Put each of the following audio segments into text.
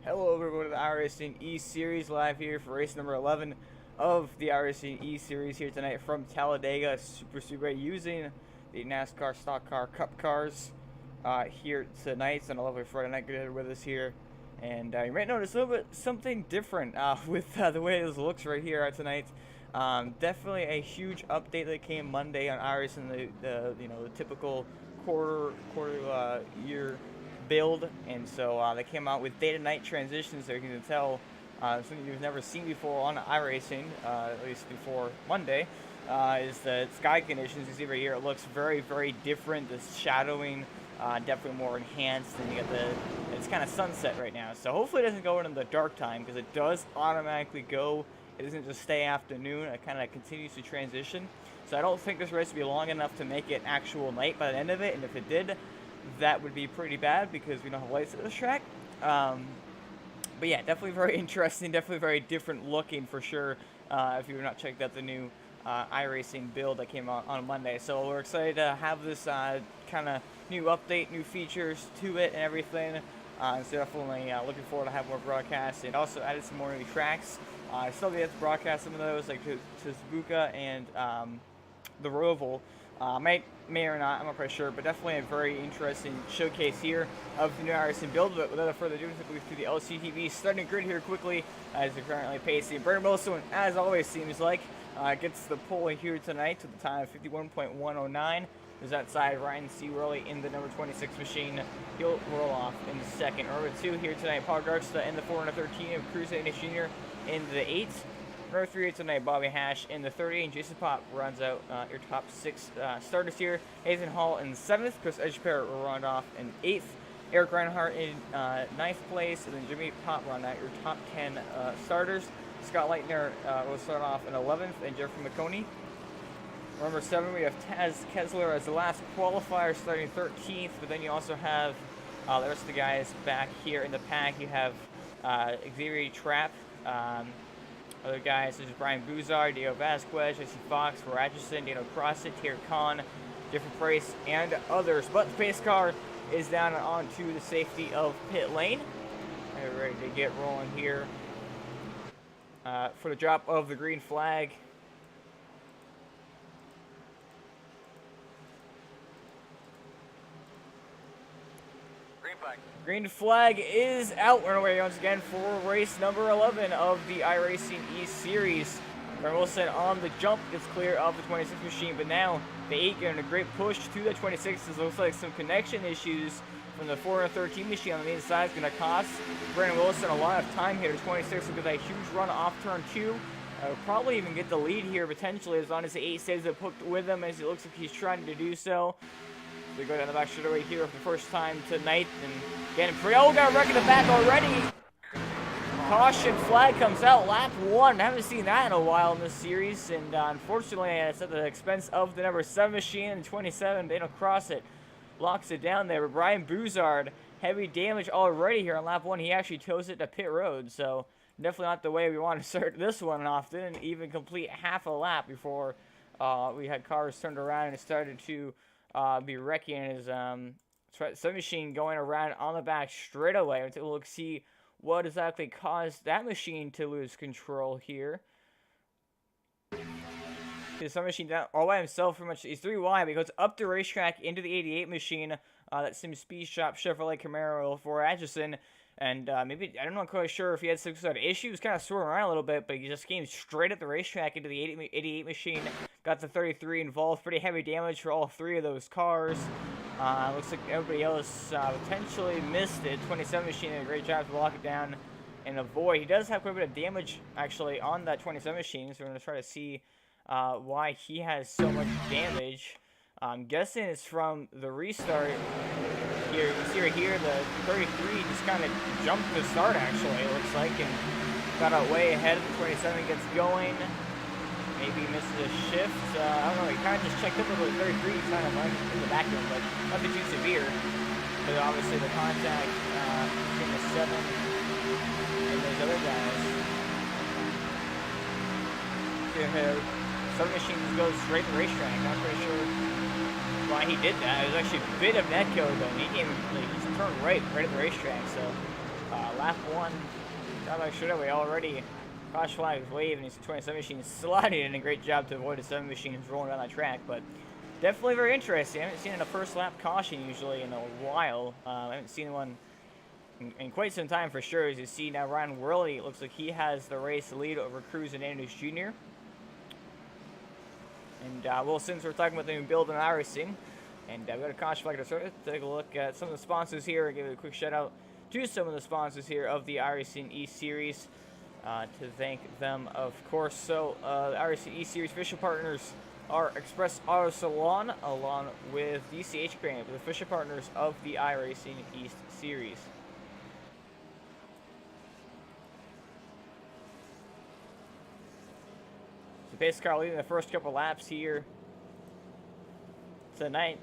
Hello everyone to the iRacing E-Series live here for race number 11 of the iRacing E-Series here tonight from Talladega Super Speedway using the NASCAR Stock Car Cup cars here tonight. It's on a lovely Friday night. Good to have with us here. And you might notice a little bit something different with the way this looks right here tonight. Definitely a huge update that came Monday on iRacing, the typical quarter year build, and so they came out with day to night transitions. So you can tell something you've never seen before on iRacing, at least before Monday, is the sky conditions. You see right here, it looks very, very different. The shadowing definitely more enhanced, and you got it's kind of sunset right now. So hopefully it doesn't go into the dark time, because it does automatically go. It doesn't just stay afternoon. It kind of continues to transition. So I don't think this race will be long enough to make it actual night by the end of it, and if it did, that would be pretty bad because we don't have lights at this track. But yeah, definitely very interesting, definitely very different looking for sure. If you've not checked out the new iRacing build that came out on Monday. So we're excited to have this kind of new update, new features to it and everything. So definitely looking forward to have more broadcasts. It also added some more new tracks. I still have to broadcast some of those, like Suzuka and the Roval. May or not, I'm not quite sure, but definitely a very interesting showcase here of the new iRacing build. But without further ado, let's move through the LCTV starting grid here quickly as they're currently pacing. Brandon Wilson, as always, seems like gets the pole here tonight to the time of 51.109. There's outside Ryan Seaworley in the number 26 machine. He'll roll off in second. Number 2 here tonight, Paul Garsta in the 413 of Cruz Anus Jr. in the 8th. Number 3 tonight, Bobby Hash in the 30, and Jason Pop runs out your top 6 starters here. Nathan Hall in 7th, Chris Edgepair will run off in 8th. Eric Reinhardt in 9th place, and then Jimmy Pop run out your top 10 starters. Scott Leitner will start off in 11th, and Jeffrey McConey. Number 7, we have Taz Kessler as the last qualifier starting 13th, but then you also have the rest of the guys back here in the pack. You have Xavier Trapp, other guys such as Brian Buzard, Diego Vasquez, Jesse Fox, Atchison, Dano Crossett, Terry Khan, Jeffrey Price, and others. But the pace car is down and onto the safety of pit lane. They're ready to get rolling here for the drop of the green flag. Green flag is out. We're away once again for race number 11 of the iRacing E-Series. Brian Wilson on the jump gets clear of the 26 machine, but now the 8 getting a great push to the 26. It looks like some connection issues from the 413 machine on the inside is going to cost Brandon Wilson a lot of time here to 26 because a huge run off turn 2. Probably even get the lead here potentially as long as the 8 stays up hooked with him, as it looks like he's trying to do so. We go down the back straightaway here for the first time tonight, and getting free. Oh, got a wreck in the back already. Caution flag comes out, lap 1. I haven't seen that in a while in this series, and unfortunately, it's at the expense of the number 7 machine and 27. They don't cross it, locks it down there. But Brian Buzard, heavy damage already here on lap 1. He actually tows it to pit road, so definitely not the way we want to start this one off. Didn't even complete half a lap before we had cars turned around and started to be wrecking his submachine going around on the back straight away. We'll take a look, see what exactly caused that machine to lose control here. His submachine down all by himself pretty much. He's 3 wide, but he goes up the racetrack into the 88 machine. That Sim Speed Shop Chevrolet Camaro for Atchison. And maybe, I'm not quite sure if he had some sort of issues, kind of swerving around a little bit, but he just came straight at the racetrack into the 88 machine. Got the 33 involved. Pretty heavy damage for all 3 of those cars. Looks like everybody else potentially missed it. 27 machine did a great job to lock it down and avoid. He does have quite a bit of damage, actually, on that 27 machine, so we're going to try to see why he has so much damage. I'm guessing it's from the restart. Here, you can see right here, the 33 just kind of jumped the start, actually, it looks like, and got out way ahead. The 27 gets going. Maybe misses a shift. I don't know, he kind of just checked up a little bit. 33 kind of like in the vacuum, but nothing too severe. But obviously the contact between the 7 and those other guys. Some machine just goes straight to the racetrack. Not pretty sure why he did that. It was actually a bit of netcode though. He came, like, he turned right at the racetrack, so Lap 1, got back straight away already. Caution flag is waving. He's 27 machine sliding in. A great job to avoid the 7 machines rolling down that track, but definitely very interesting. I haven't seen a first lap caution usually in a while. I haven't seen one in quite some time for sure. As you see now, Ryan Worley, it looks like he has the race lead over Cruz and Andrews Jr. And well, since we're talking about the new build and iRacing, and we've got a caution flag to start, take a look at some of the sponsors here. Give it a quick shout out to some of the sponsors here of the iRacing E-Series. To thank them, of course. So, the iRacing E-Series official partners are Express Auto Salon, along with DCH Grant, the official partners of the iRacing East Series. So, pace car leading the first couple laps here tonight.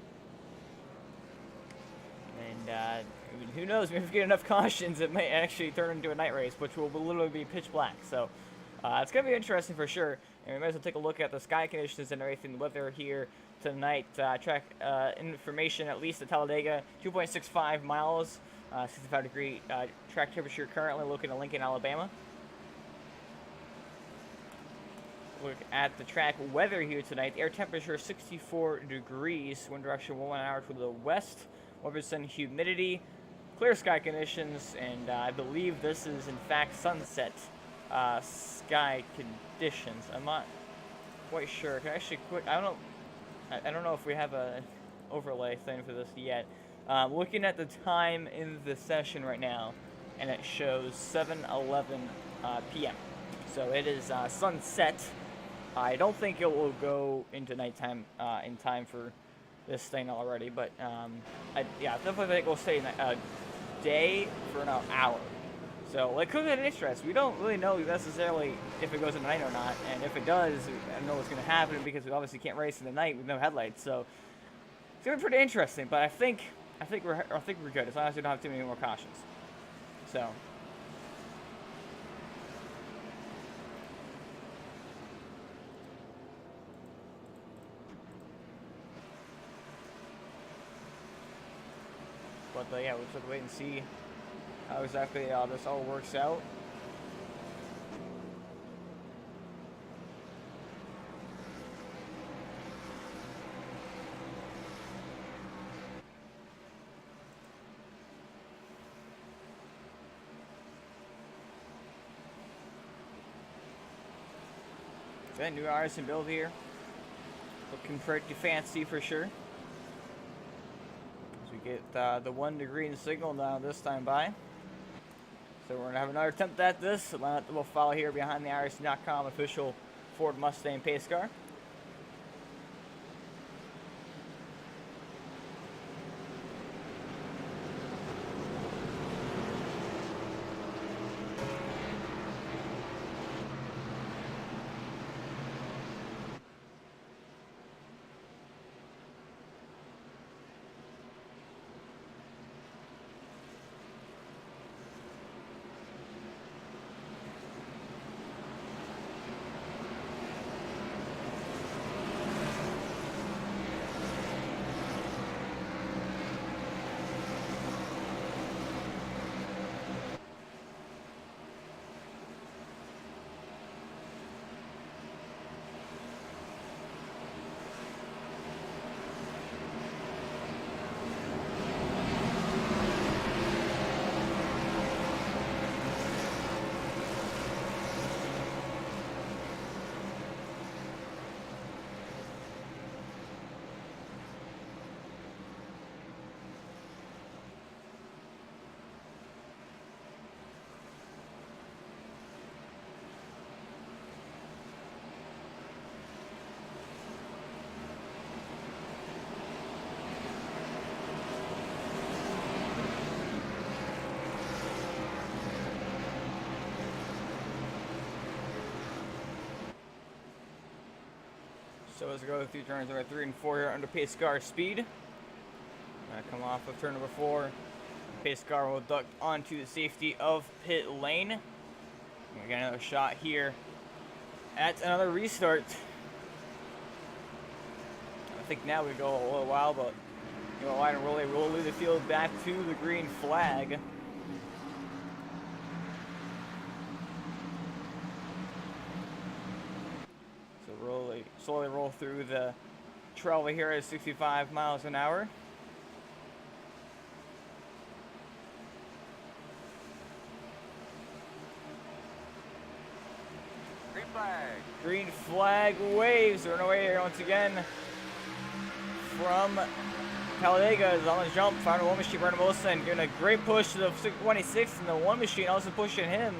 And who knows, maybe if we get enough cautions, it might actually turn into a night race, which will literally be pitch black. So it's going to be interesting for sure. And we might as well take a look at the sky conditions and everything, the weather here tonight. Track information, at least at Talladega, 2.65 miles, 65-degree track temperature currently, looking at Lincoln, Alabama. Look at the track weather here tonight. The air temperature 64 degrees, wind direction 1 hour to the west, 1% humidity, clear sky conditions, and I believe this is in fact sunset sky conditions. I'm not quite sure. Can I actually quick? I don't know if we have a overlay thing for this yet. Looking at the time in the session right now, and it shows 7:11 p.m. So it is sunset. I don't think it will go into nighttime in time for this thing already, but yeah, definitely think we'll stay a day for an hour. So it could be an interest. We don't really know necessarily if it goes in the night or not, and if it does, I don't know what's going to happen because we obviously can't race in the night with no headlights. So it's going to be pretty interesting. But I think we're good as long as we don't have too many more cautions. So. But yeah, we'll just have to wait and see how exactly this all works out. So that new iRacing build here, looking pretty fancy for sure. Get the 1 degree signal now this time by. So we're going to have another attempt at this. The lineup that we'll follow here behind the iRacing.com official Ford Mustang pace car. So as we go through turns number 3 and 4 here under pace car speed. Come off of turn number 4. Pace car will duck onto the safety of pit lane. We got another shot here at another restart. I think now we go a little while, but you know, line and roll will lead the field back to the green flag. slowly roll through the trail over here at 65 miles an hour. Green flag. Green flag waves. We're away here once again from Talladega is on the jump. Final one machine, Brandon Wilson, giving a great push to the 26, and the one machine also pushing him.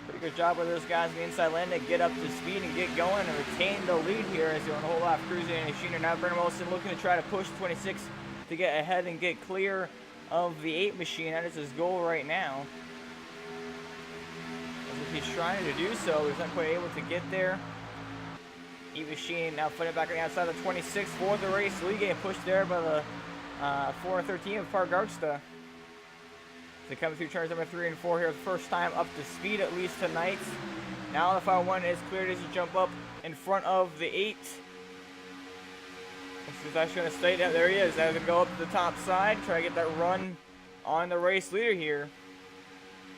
Pretty good job with those guys on the inside lane to get up to speed and get going and retain the lead here as they're on a whole lot of cruising and machine. Now Brandon Wilson looking to try to push 26 to get ahead and get clear of the 8 machine. That is his goal right now. As if he's trying to do so, he's not quite able to get there. 8 machine now fighting back on the outside of the 26 for the race. Lead getting pushed there by the 413 of Park Garsta. They come through turns number 3 and 4 here, the first time up to speed at least tonight. Now the final one is cleared as you jump up in front of the 8. He's actually going to stay down. There he is. Now he's going to go up to the top side, try to get that run on the race leader here.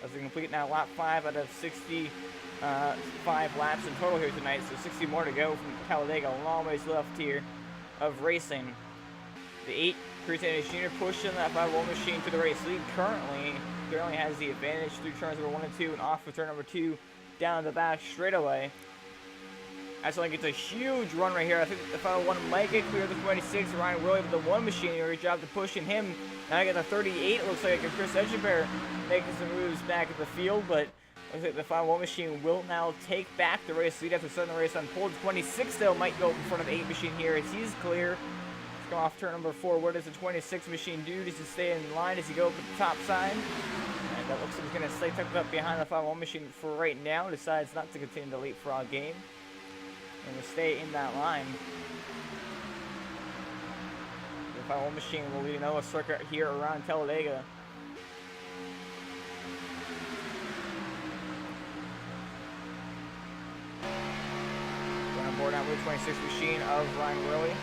As we complete now lap 5 out of 65 laps in total here tonight, so 60 more to go from Talladega. A long ways left here of racing. The 8 Cruising Junior pushing that 5-1 machine to the race lead currently. Currently has the advantage through turns number 1 and 2 and off of turn number 2 down the back straightaway. Actually gets a huge run right here. I think the 5-1 might get clear of the 26. Ryan Williams with the 1 machine. Great job to pushing him. Now I get the 38. It looks like Chris Echeverry making some moves back at the field, but looks like the 5-1 machine will now take back the race lead after starting the race on pole. 26 though might go in front of the 8 machine here as he's clear. Let's go off turn number 4. What does the 26 machine do? Does he stay in line as he go up at the top side? And that looks like he's going to stay tucked up behind the 5-1 machine for right now. Decides not to continue the leapfrog game. And will stay in that line. The 5-1 machine will lead another circuit here around Talladega. Going on board now with 26 machine of Ryan Worley.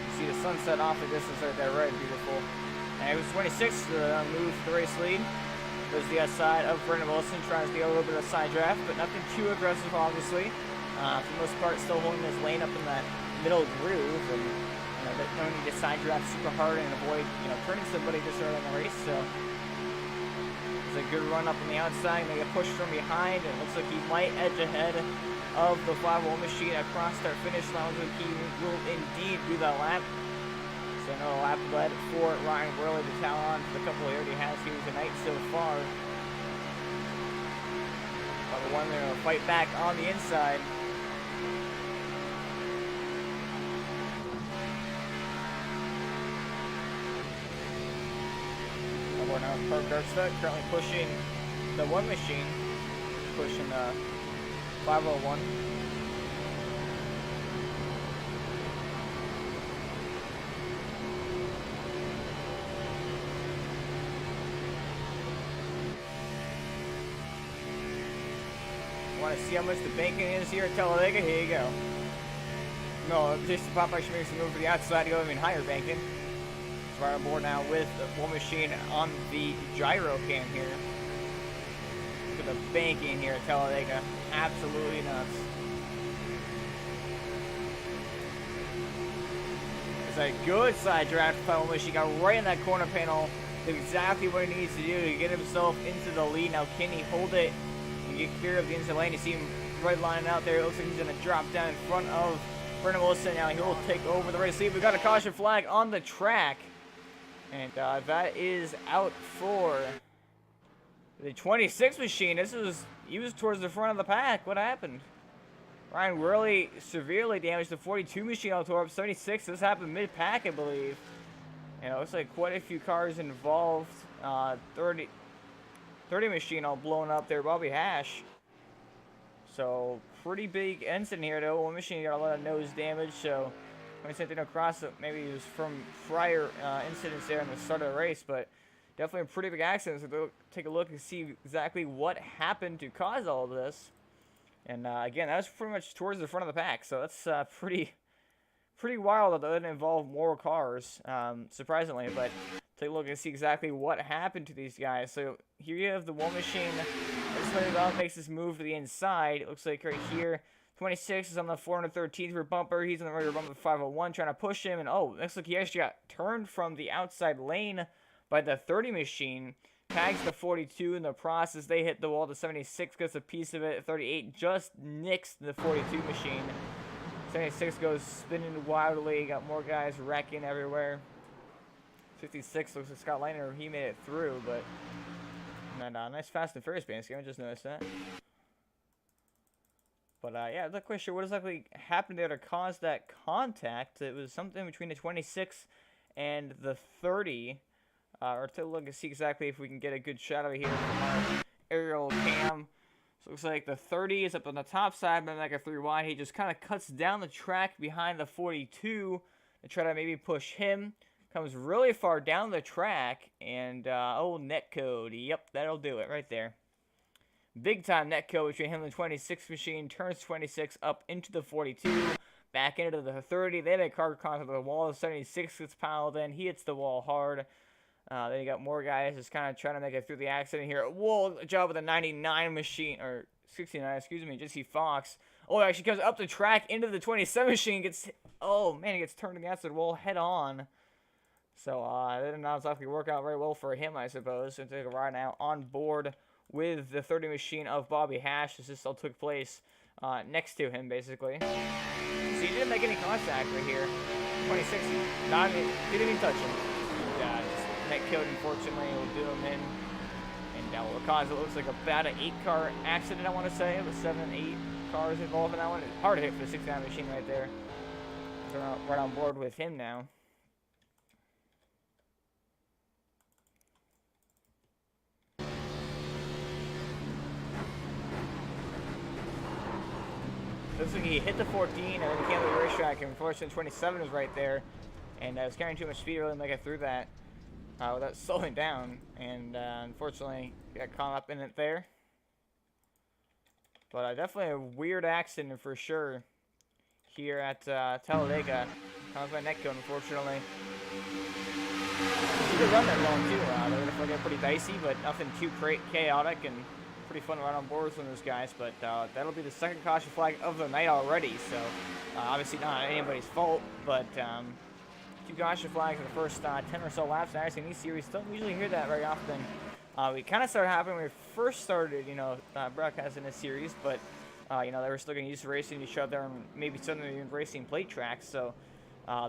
You see the sunset off the distance right there, right? Beautiful. And it was 26 to move the race lead. There's the outside of Brendan Wilson, tries to get a little bit of side draft, but nothing too aggressive, obviously. For the most part, still holding his lane up in that middle groove, and don't need to side draft super hard and avoid, turning somebody this early in the race. So it's a good run up on the outside. They get pushed from behind, and it looks like he might edge ahead of the 5-1 machine across their finish line. So he will indeed do that lap. So another lap led for Ryan Worley to tally on for the couple he already has here tonight so far. But the one they're going to fight back on the inside. We're now Park Garsta currently pushing the 1 machine, pushing the 501. Want to see how much the banking is here at Talladega? Here you go. No, just the pop actually makes a move to the outside to go even higher banking. It's right on board now with the 1 machine on the gyro cam here. Look at the banking here at Talladega. Absolutely nuts. It's a good side draft from 1 machine. Got right in that corner panel. Did exactly what he needs to do to get himself into the lead. Now can he hold it and get clear of the inside lane? You see him right lining out there. It looks like he's going to drop down in front of Brendan Wilson. Now he will take over the race lead. We got a caution flag on the track. And that is out for the 26 machine. He was towards the front of the pack. What happened? Ryan Worley severely damaged the 42 machine all tore up. 76. This happened mid-pack, I believe. It looks like quite a few cars involved. 30 machine all blown up there. Bobby Hash. So pretty big incident here though. 1 machine got a lot of nose damage. So when I said across it, maybe it was from prior incidents there in the start of the race, but definitely a pretty big accident. So we'll take a look and see exactly what happened to cause all of this. And again, that was pretty much towards the front of the pack. So that's pretty wild that it didn't involve more cars, surprisingly. But Take a look and see exactly what happened to these guys. So here you have the wall machine. This makes this move to the inside. It looks like right here, 26 is on the 413th rear bumper. He's on the rear bumper 501 trying to push him. And oh, looks like he actually got turned from the outside lane by the 30 machine. Tags the 42 in the process. They hit the wall. The 76 gets a piece of it. 38 just nicks the 42 machine. 76 goes spinning wildly. Got more guys wrecking everywhere. 56 looks like Scott Leitner. He made it through, but nice Fast and Furious game. I just noticed that. But yeah, I'm not quite sure what exactly happened there to cause that contact. It was something between the 26 and the 30. Or take a look and see exactly if we can get a good shot over here from our aerial cam. So it looks like the 30 is up on the top side, but like a 3 wide. He just kind of cuts down the track behind the 42 to try to maybe push him. Comes really far down the track, and oh, netcode. Yep, that'll do it right there. Big time netcode between him and the 26 machine. Turns 26 up into the 42, back into the 30. They have a car contact with the wall. The 76 gets piled in. He hits the wall hard. Then you got more guys just kind of trying to make it through the accident here. Whoa, good job with the 99 machine, or 69, excuse me, Jesse Fox. Oh, actually comes up the track into the 27 machine. Oh, man, he gets turned against the wall head on. So that did not exactly work out very well for him, I suppose. So take a ride now on board with the 30 machine of Bobby Hash, as this all took place next to him, basically. So he didn't make any contact right here. 26, didn't even touch him. Just net killed, unfortunately, will do him in. And will cause it looks like about an 8-car accident, I want to say. It was 7, 8 cars involved in that one. It's hard to hit for the 69 machine right there. They're right on board with him now. Looks like he hit the 14 and then he came to the racetrack, and unfortunately 27 was right there, and was carrying too much speed to really make it through that without slowing down, and unfortunately got caught up in it there. But definitely a weird accident for sure here at Talladega. Caused by netcode, unfortunately. He could run that long too. They're going to get pretty dicey, but nothing too chaotic, and pretty fun right on board with some of those guys. But that'll be the second caution flag of the night already, so obviously not anybody's fault, but 2 caution flags in the first 10 or so laps in iRacing series. Don't usually hear that very often. We kind of started happening when we first started, broadcasting this series, but they were still getting used to racing each other and maybe suddenly even racing plate tracks, so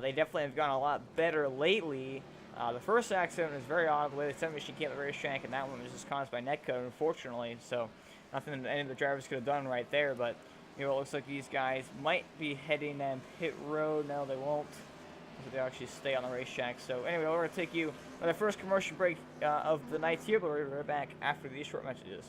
they definitely have gone a lot better lately. The first accident was very odd, the way the 7 machine came to the racetrack, and that one was just caused by netcode, unfortunately, so nothing any of the drivers could have done right there. But it looks like these guys might be heading down pit road. No, they won't. They'll actually stay on the racetrack. So anyway, we're going to take you on the first commercial break of the night here, but we'll be right back after these short messages.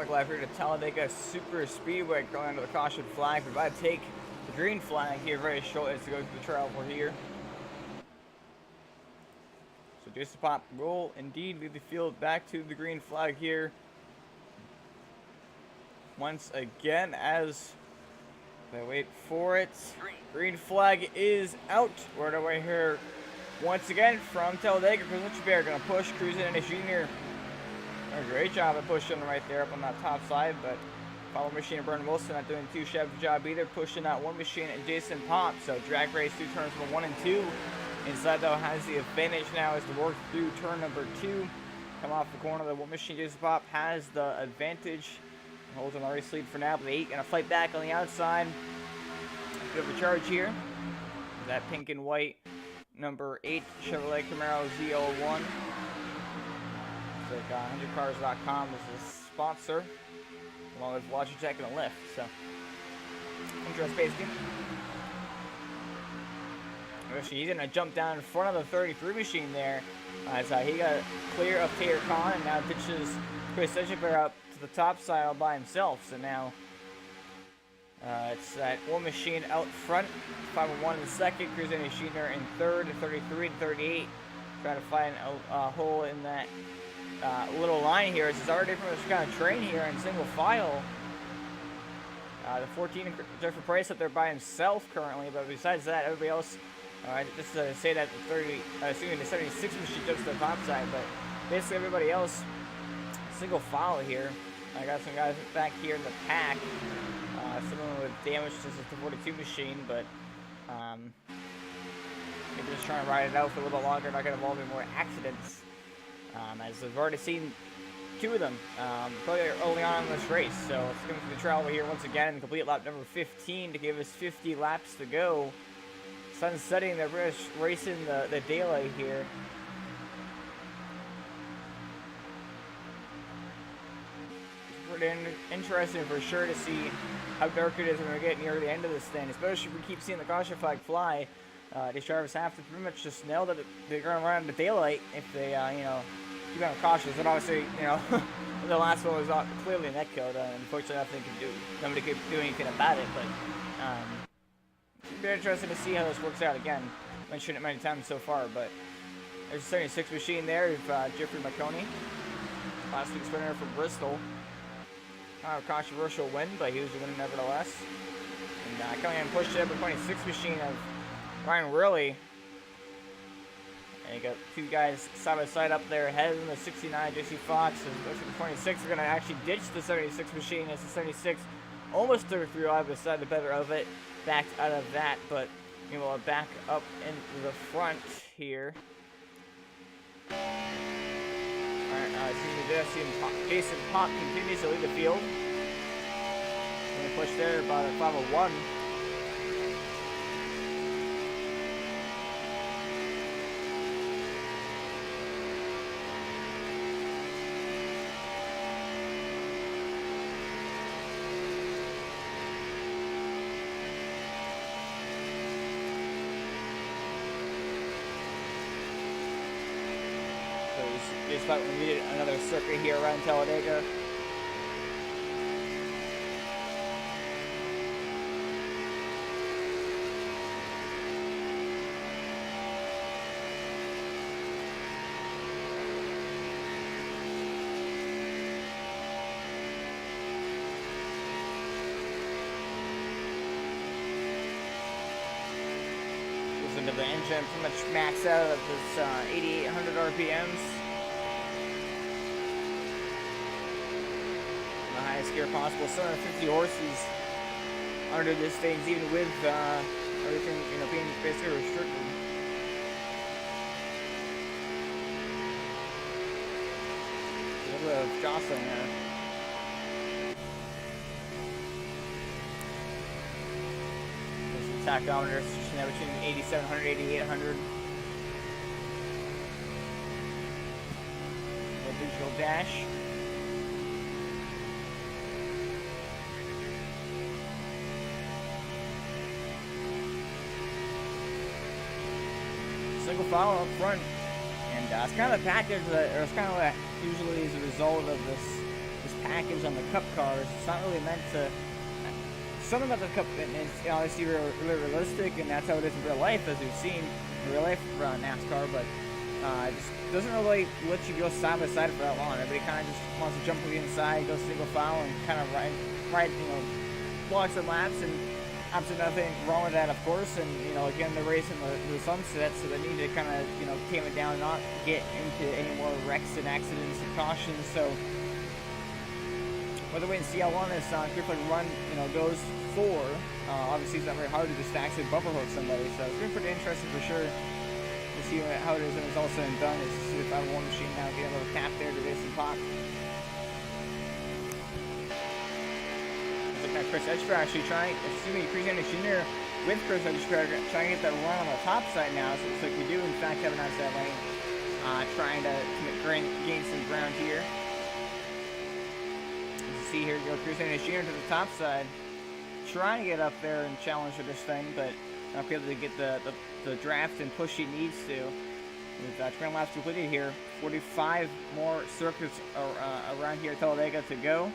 Flag live here to Talladega Super Speedway, going under the caution flag. We're about to take the green flag here very shortly to go to the trail over here. So Jason Pop will indeed lead the field back to the green flag here. Once again, as they wait for it, green flag is out. We're on our way here once again from Talladega. Chris Bear going to push, cruising in a junior. A great job at pushing right there up on that top side, but follow machine and Vernon Wilson not doing too shabby job either, pushing that one machine and Jason Pop. So drag race through turns number 1 and 2. Inside though has the advantage now as to work through turn number 2. Come off the corner, the one machine Jason Pop has the advantage. Holds on the race lead for now, but the 8 gonna fight back on the outside. Bit of a charge here. That pink and white number 8 Chevrolet Camaro Z01. Like 100cars.com is a sponsor, along with Logitech and a lift. So, interest basically. Actually, he's gonna jump down in front of the 33 machine there. As he got clear of Tater Khan and now ditches Chris Bear up to the top side all by himself. So now it's that one machine out front, 5-1 in second, Chris Scheiner in third, 33 and 38. Trying to find a hole in that little line here. It's already from this kind of train here in single file. The 14 Jeffrey Price up there by himself currently, but besides that, everybody else. Just to say that the 76 machine jumps to the top side, but basically everybody else single file here. I got some guys back here in the pack. Someone with damage to the 42 machine, but maybe just trying to ride it out for a little bit longer, not going to involve any more accidents. As we've already seen 2 of them probably early on in this race. So let's come to the trail over here once again and complete lap number 15 to give us 50 laps to go. Sun's setting, they're racing the daylight here. It's pretty interesting for sure to see how dark it is when we get near the end of this thing, especially if we keep seeing the caution flag fly. These drivers have to pretty much just nail that they're going to run into daylight if they, keep on cautious. And obviously, the last one was clearly a net code. Unfortunately, nobody could do anything about it. But it'd be interesting to see how this works out again. Mentioned it many times so far, but there's a 76 machine there with Jeffrey McConey, last week's winner from Bristol. Kind of a controversial win, but he was a winner nevertheless. And coming in and pushed it up a 26 machine of Ryan Worley. And you got 2 guys side by side up there ahead in the 69 JC Fox. And the 26 are going to actually ditch the 76 machine as the 76 almost threw through I beside the better of it. Backed out of that, but back up into the front here. Alright, Jason Pop continues to lead the field. And they push there about a 501. Just thought we needed another circuit here around Talladega. Goes into the engine, pretty much max out of this 8,800 RPMs. Highest gear possible, 750 horses under this thing, even with everything being basically restricted. A little bit of jostling there. There's the tachometer switching there between 8,700 and 8,800. A digital dash. Single file up front, and it's kind of a package that, or it's kind of like usually is a result of this package on the Cup cars. It's not really meant to. Something about the Cup is obviously really realistic, and that's how it is in real life, as we've seen in real life around NASCAR. But it just doesn't really let you go side by side for that long. Everybody kind of just wants to jump to the inside, go single file, and kind of ride, blocks and laps, and absolutely nothing wrong with that, of course. And again, they're racing the sunset, so they need to kind of tame it down, not get into any more wrecks and accidents and cautions. So we'll wait and see how long this Griffin run goes for. Obviously, it's not very hard to just accident bumper hook somebody, so it's been pretty interesting for sure to see how it is when it's all said and done. Is to see the 501 machine now get a little tap there to this and pop. Looking at Chris Edgefair actually trying, Chris Jr. with Chris Edgefair trying to get that run on the top side now. So it looks like we do in fact have an outside lane, trying to gain some ground here. See here, Chris Jr. to the top side, trying to get up there and challenge for this thing, but not be able to get the draft and push he needs to. With 20 laps completed here, 45 more circuits around here at Talladega to go.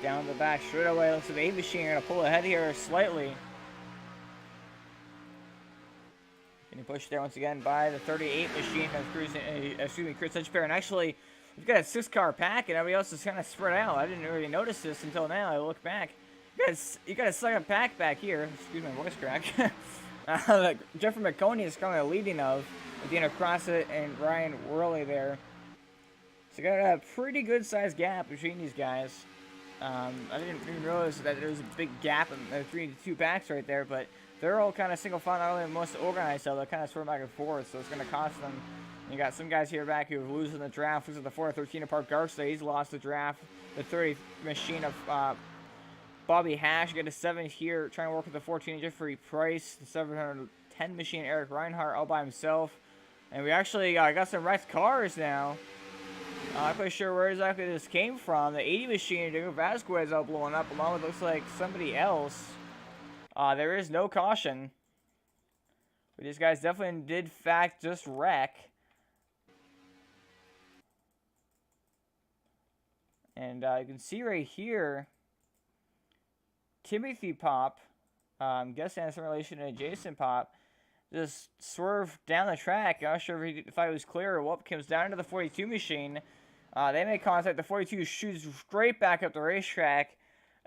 Down the back straight away. Looks like the 8 machine going to pull ahead here slightly. Getting pushed there once again by the 38 machine of Chris Edgefair. And actually, we've got a 6-car pack, and everybody else is kind of spread out. I didn't really notice this until now. I look back. You got a second pack back here. Excuse my voice crack. Jeffrey McConey is kind of leading of Dino Crossett and Ryan Worley there. So got a pretty good sized gap between these guys. I didn't even realize that there was a big gap in the 3 to 2 packs right there, but they're all kind of single file, not only the most organized, so they're kind of sort of back and forth, so it's going to cost them. You got some guys here back who are losing the draft. Looks at the 413 apart Garza, he's lost the draft. The 30 machine of Bobby Hash, got a 7 here, trying to work with the 14 Jeffrey Price. The 710 machine Eric Reinhardt all by himself. And we actually got some wrecked cars now. I'm not quite sure where exactly this came from. The 80 machine, Diego Vasquez, all blowing up, along with looks like somebody else. There is no caution. But these guys definitely did, fact, just wreck. And you can see right here, Timothy Pop, I'm guessing that's in relation to Jason Pop, just swerved down the track. I'm not sure if I was clear or what. Comes down to the 42 machine. They make contact. The 42 shoots straight back up the racetrack.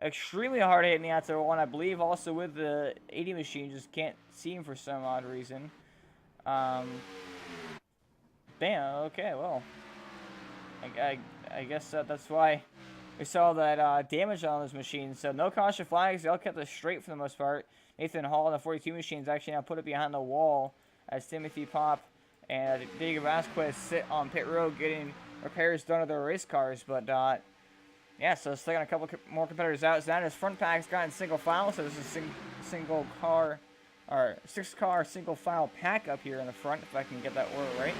Extremely hard hit in the outside one, I believe. Also with the 80 machine, just can't see him for some odd reason. Damn. Okay. Well, I guess that's why we saw that damage on those machines. So no caution flags. They all kept it straight for the most part. Nathan Hall and the 42 machines actually now put it behind the wall as Timothy Pop and Diego Vasquez sit on pit road getting repairs done to their race cars. But yeah, so still got a couple more competitors out. So now his front pack's got in single file. So this is single car or 6-car single file pack up here in the front, if I can get that order right.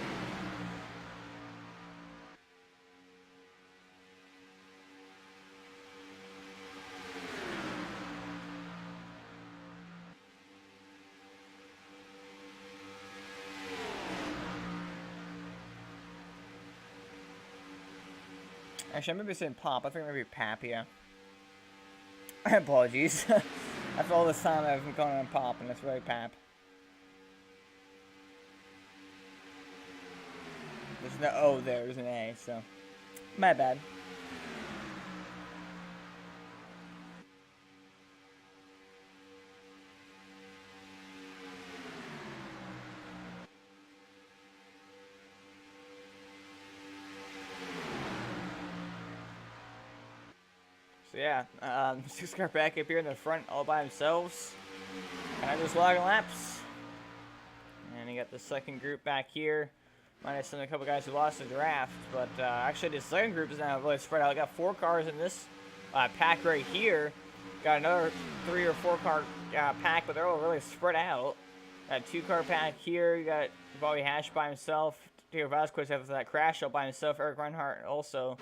Actually, I may be saying Pop. I think maybe Pap, yeah. Apologies. After all this time, I've been calling him Pop, and it's really Pap. There's no O there, there's an A, so my bad. So yeah, 6-car back up here in the front all by themselves. Kind of just logging laps. And you got the second group back here. Minus a couple guys who lost the draft. But actually the second group is now really spread out. I got 4 cars in this pack right here. Got another 3 or 4 car pack, but they're all really spread out. Got a 2-car pack here. You got Bobby Hash by himself. Diego Vasquez after that crash all by himself. Eric Reinhardt also.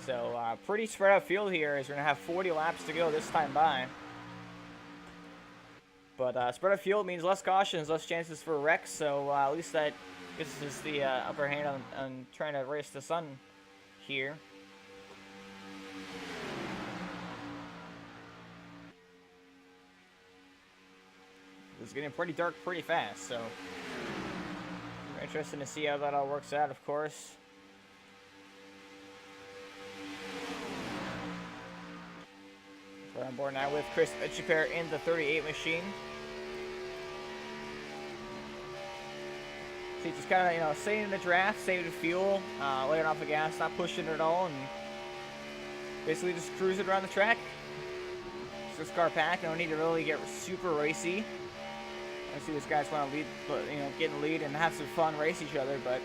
So pretty spread out field here as we're going to have 40 laps to go this time by. But spread out field means less cautions, less chances for wrecks, so at least that gives us the upper hand on trying to race the sun here. It's getting pretty dark pretty fast, so interesting to see how that all works out, of course. We're on board now with Chris Etcheper in the 38 machine. So he's just kind of, you know, staying in the draft, saving fuel, laying off the gas, not pushing it at all, and basically just cruising around the track. This car pack, no need to really get super racy. I see these guys want to lead, but you know, get in the lead and have some fun, race each other, but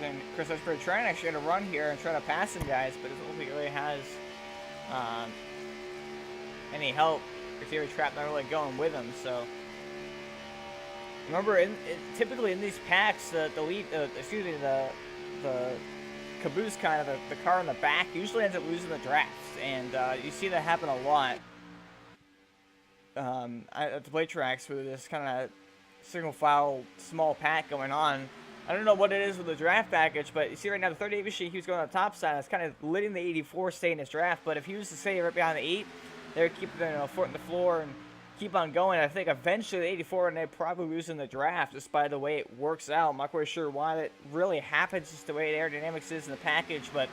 and Chris Etcheper trying to actually get a run here and try to pass some guys, but it doesn't look like he really has any help. Xavier Trap not really going with him. So remember, typically in these packs, the caboose kind of the car in the back usually ends up losing the drafts, and you see that happen a lot at the plate tracks with this kind of single file small pack going on. I don't know what it is with the draft package, but you see right now the 38 machine, he was going on the top side. It's kind of letting the 84 stay in his draft, but if he was to stay right behind the 8, they would keep the foot in the floor and keep on going. I think eventually the 84 and they probably lose in the draft just by the way it works out. I'm not quite sure why that really happens, just the way the aerodynamics is in the package, but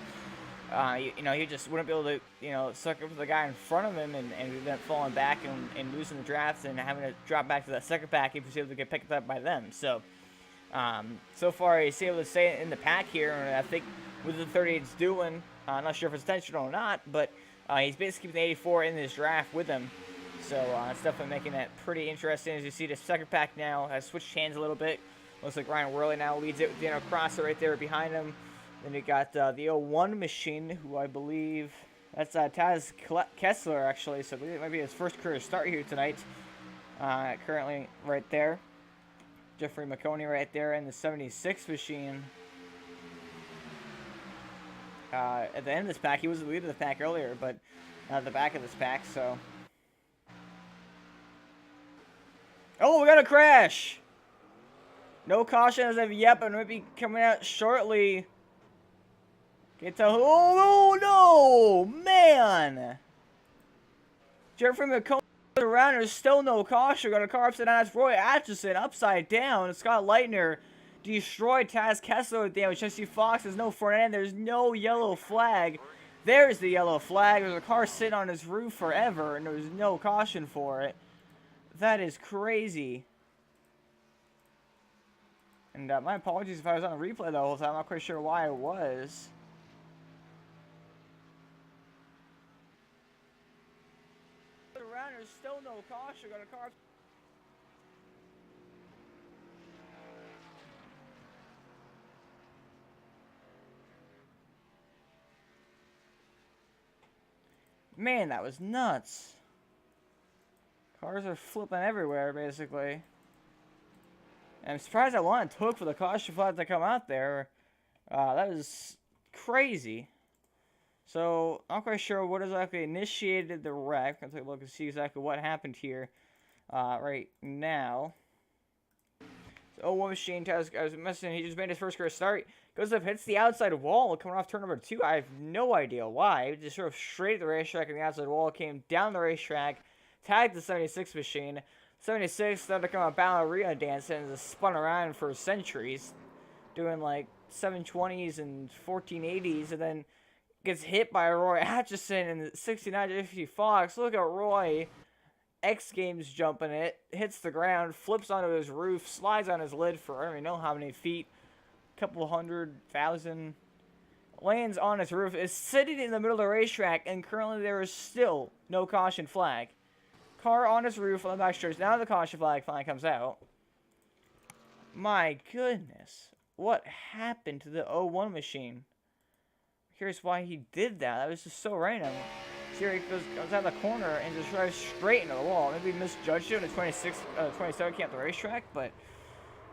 you know, he just wouldn't be able to, you know, suck up to the guy in front of him and then falling back and losing the drafts and having to drop back to that second pack if he was able to get picked up by them. So so far he's able to stay in the pack here, and I think with the 38's doing, I'm not sure if it's intentional or not, but he's basically keeping the 84 in his draft with him. So it's definitely making that pretty interesting. As you see, the second pack now has switched hands a little bit. Looks like Ryan Worley now leads it with Daniel Crosser right there behind him. Then you got the 01 machine, who I believe, that's Taz Kessler actually, so I believe it might be his first career start here tonight. Currently right there. Jeffrey McConey right there in the 76 machine. At the end of this pack, he was the lead of the pack earlier, but at the back of this pack, so. Oh, we got a crash! No caution as of yet, but it might be coming out shortly. Get to, oh no, man! Jeffrey McConey around, there's still no caution. Got a car upside down. That's Roy Atchison upside down. Scott Leitner destroyed Taz Kessler with damage. Jesse Fox has no front end. There's no yellow flag. There's the yellow flag. There's a car sitting on his roof forever, and there's no caution for it. That is crazy. And my apologies if I was on a replay the whole time. I'm not quite sure why I was. Around, there's still no caution. Got a car. Man, that was nuts. Cars are flipping everywhere, basically. And I'm surprised that one took for the caution flag to come out there. That was crazy. So, I'm not quite sure what exactly initiated the wreck. I'll take a look and see exactly what happened here right now. So, 01 machine, I was messing, he just made his first career start. Goes up, hits the outside wall, coming off turn number 2. I have no idea why. He just sort of straight at the racetrack and the outside wall, came down the racetrack, tagged the 76 machine. 76 started to come out ballerina dancing and just spun around for centuries, doing like 720s and 1480s, and then gets hit by Roy Atchison in the 69 50 Fox. Look at Roy. X Games jumping it, hits the ground, flips onto his roof, slides on his lid for I don't even know how many feet, couple 100,000, lands on his roof, is sitting in the middle of the racetrack, and currently there is still no caution flag. Car on his roof on the back stretch. Now the caution flag finally comes out. My goodness. What happened to the 01 machine? I'm curious why he did that. That was just so random. Here he goes out of the corner and just drives straight into the wall. Maybe he misjudged it in the 27 camp at the racetrack, but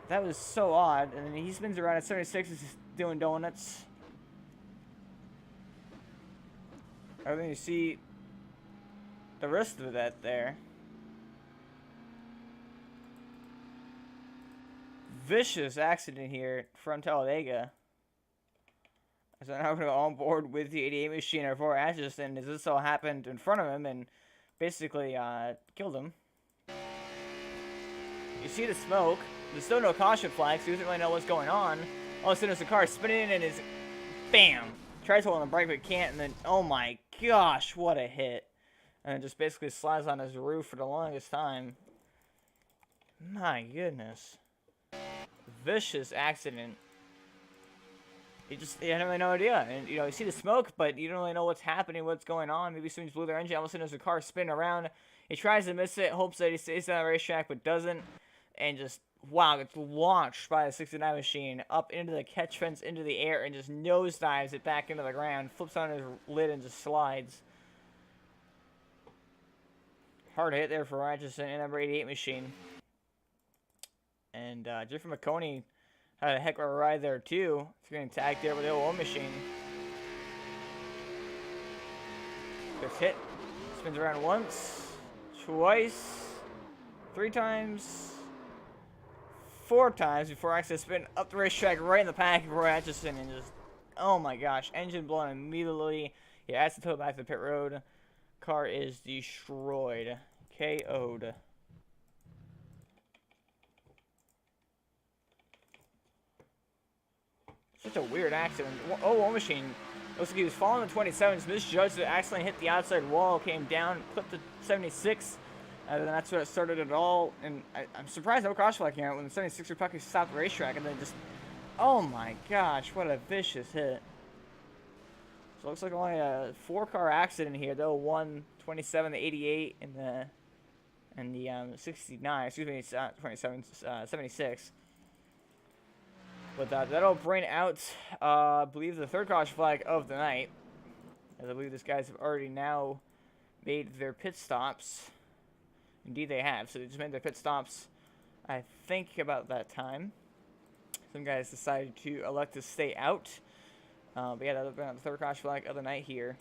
that was so odd. And then he spins around at 76 and just doing donuts. And then you see the rest of that there. Vicious accident here from Talladega. So now we're going to go on board with the 88 machine for Atchison, as this all happened in front of him and basically killed him. You see the smoke. There's still no caution flag, so he doesn't really know what's going on. All of a sudden, there's a car spinning and is bam! Tries holding the brake but can't, and then, oh my gosh, what a hit. And it just basically slides on his roof for the longest time. My goodness. Vicious accident. He had really no idea. And, you know, you see the smoke, but you don't really know what's happening, what's going on. Maybe someone's blew their engine. All of a sudden, there's a car spinning around. He tries to miss it, hopes that he stays on the racetrack, but doesn't. And just, wow, gets launched by the 69 machine up into the catch fence, into the air, and just nosedives it back into the ground. Flips on his lid and just slides. Hard hit there for Atchison and number 88 machine. And Jeffrey McConey had a heck of a ride there too. He's getting tagged there with the 01 machine. Gets hit. Spins around once, twice, 3 times, 4 times before actually spin up the racetrack right in the pack for Atchison and just, oh my gosh, engine blown immediately. He has to tow back to the pit road. Car is destroyed. KO'd. Such a weird accident. Oh, machine. Looks like he was following the 27s, misjudged it, accidentally hit the outside wall, came down, clipped the 76, and that's what started it all. And I'm surprised no caution flag came out when the 76 were fucking stopped the racetrack, and then just, oh my gosh, what a vicious hit. So it looks like only a 4-car accident here, though. 1, 27, the 88, and the 69. Excuse me, 27, 76. But that'll bring out, I believe, the 3rd caution flag of the night. As I believe these guys have already now made their pit stops. Indeed, they have. So they just made their pit stops, I think, about that time. Some guys decided to elect to stay out. But yeah, that'll bring out the 3rd caution flag of the night here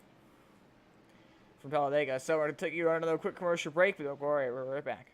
from Talladega. So we're going to take you on another quick commercial break. But don't worry, we're right back.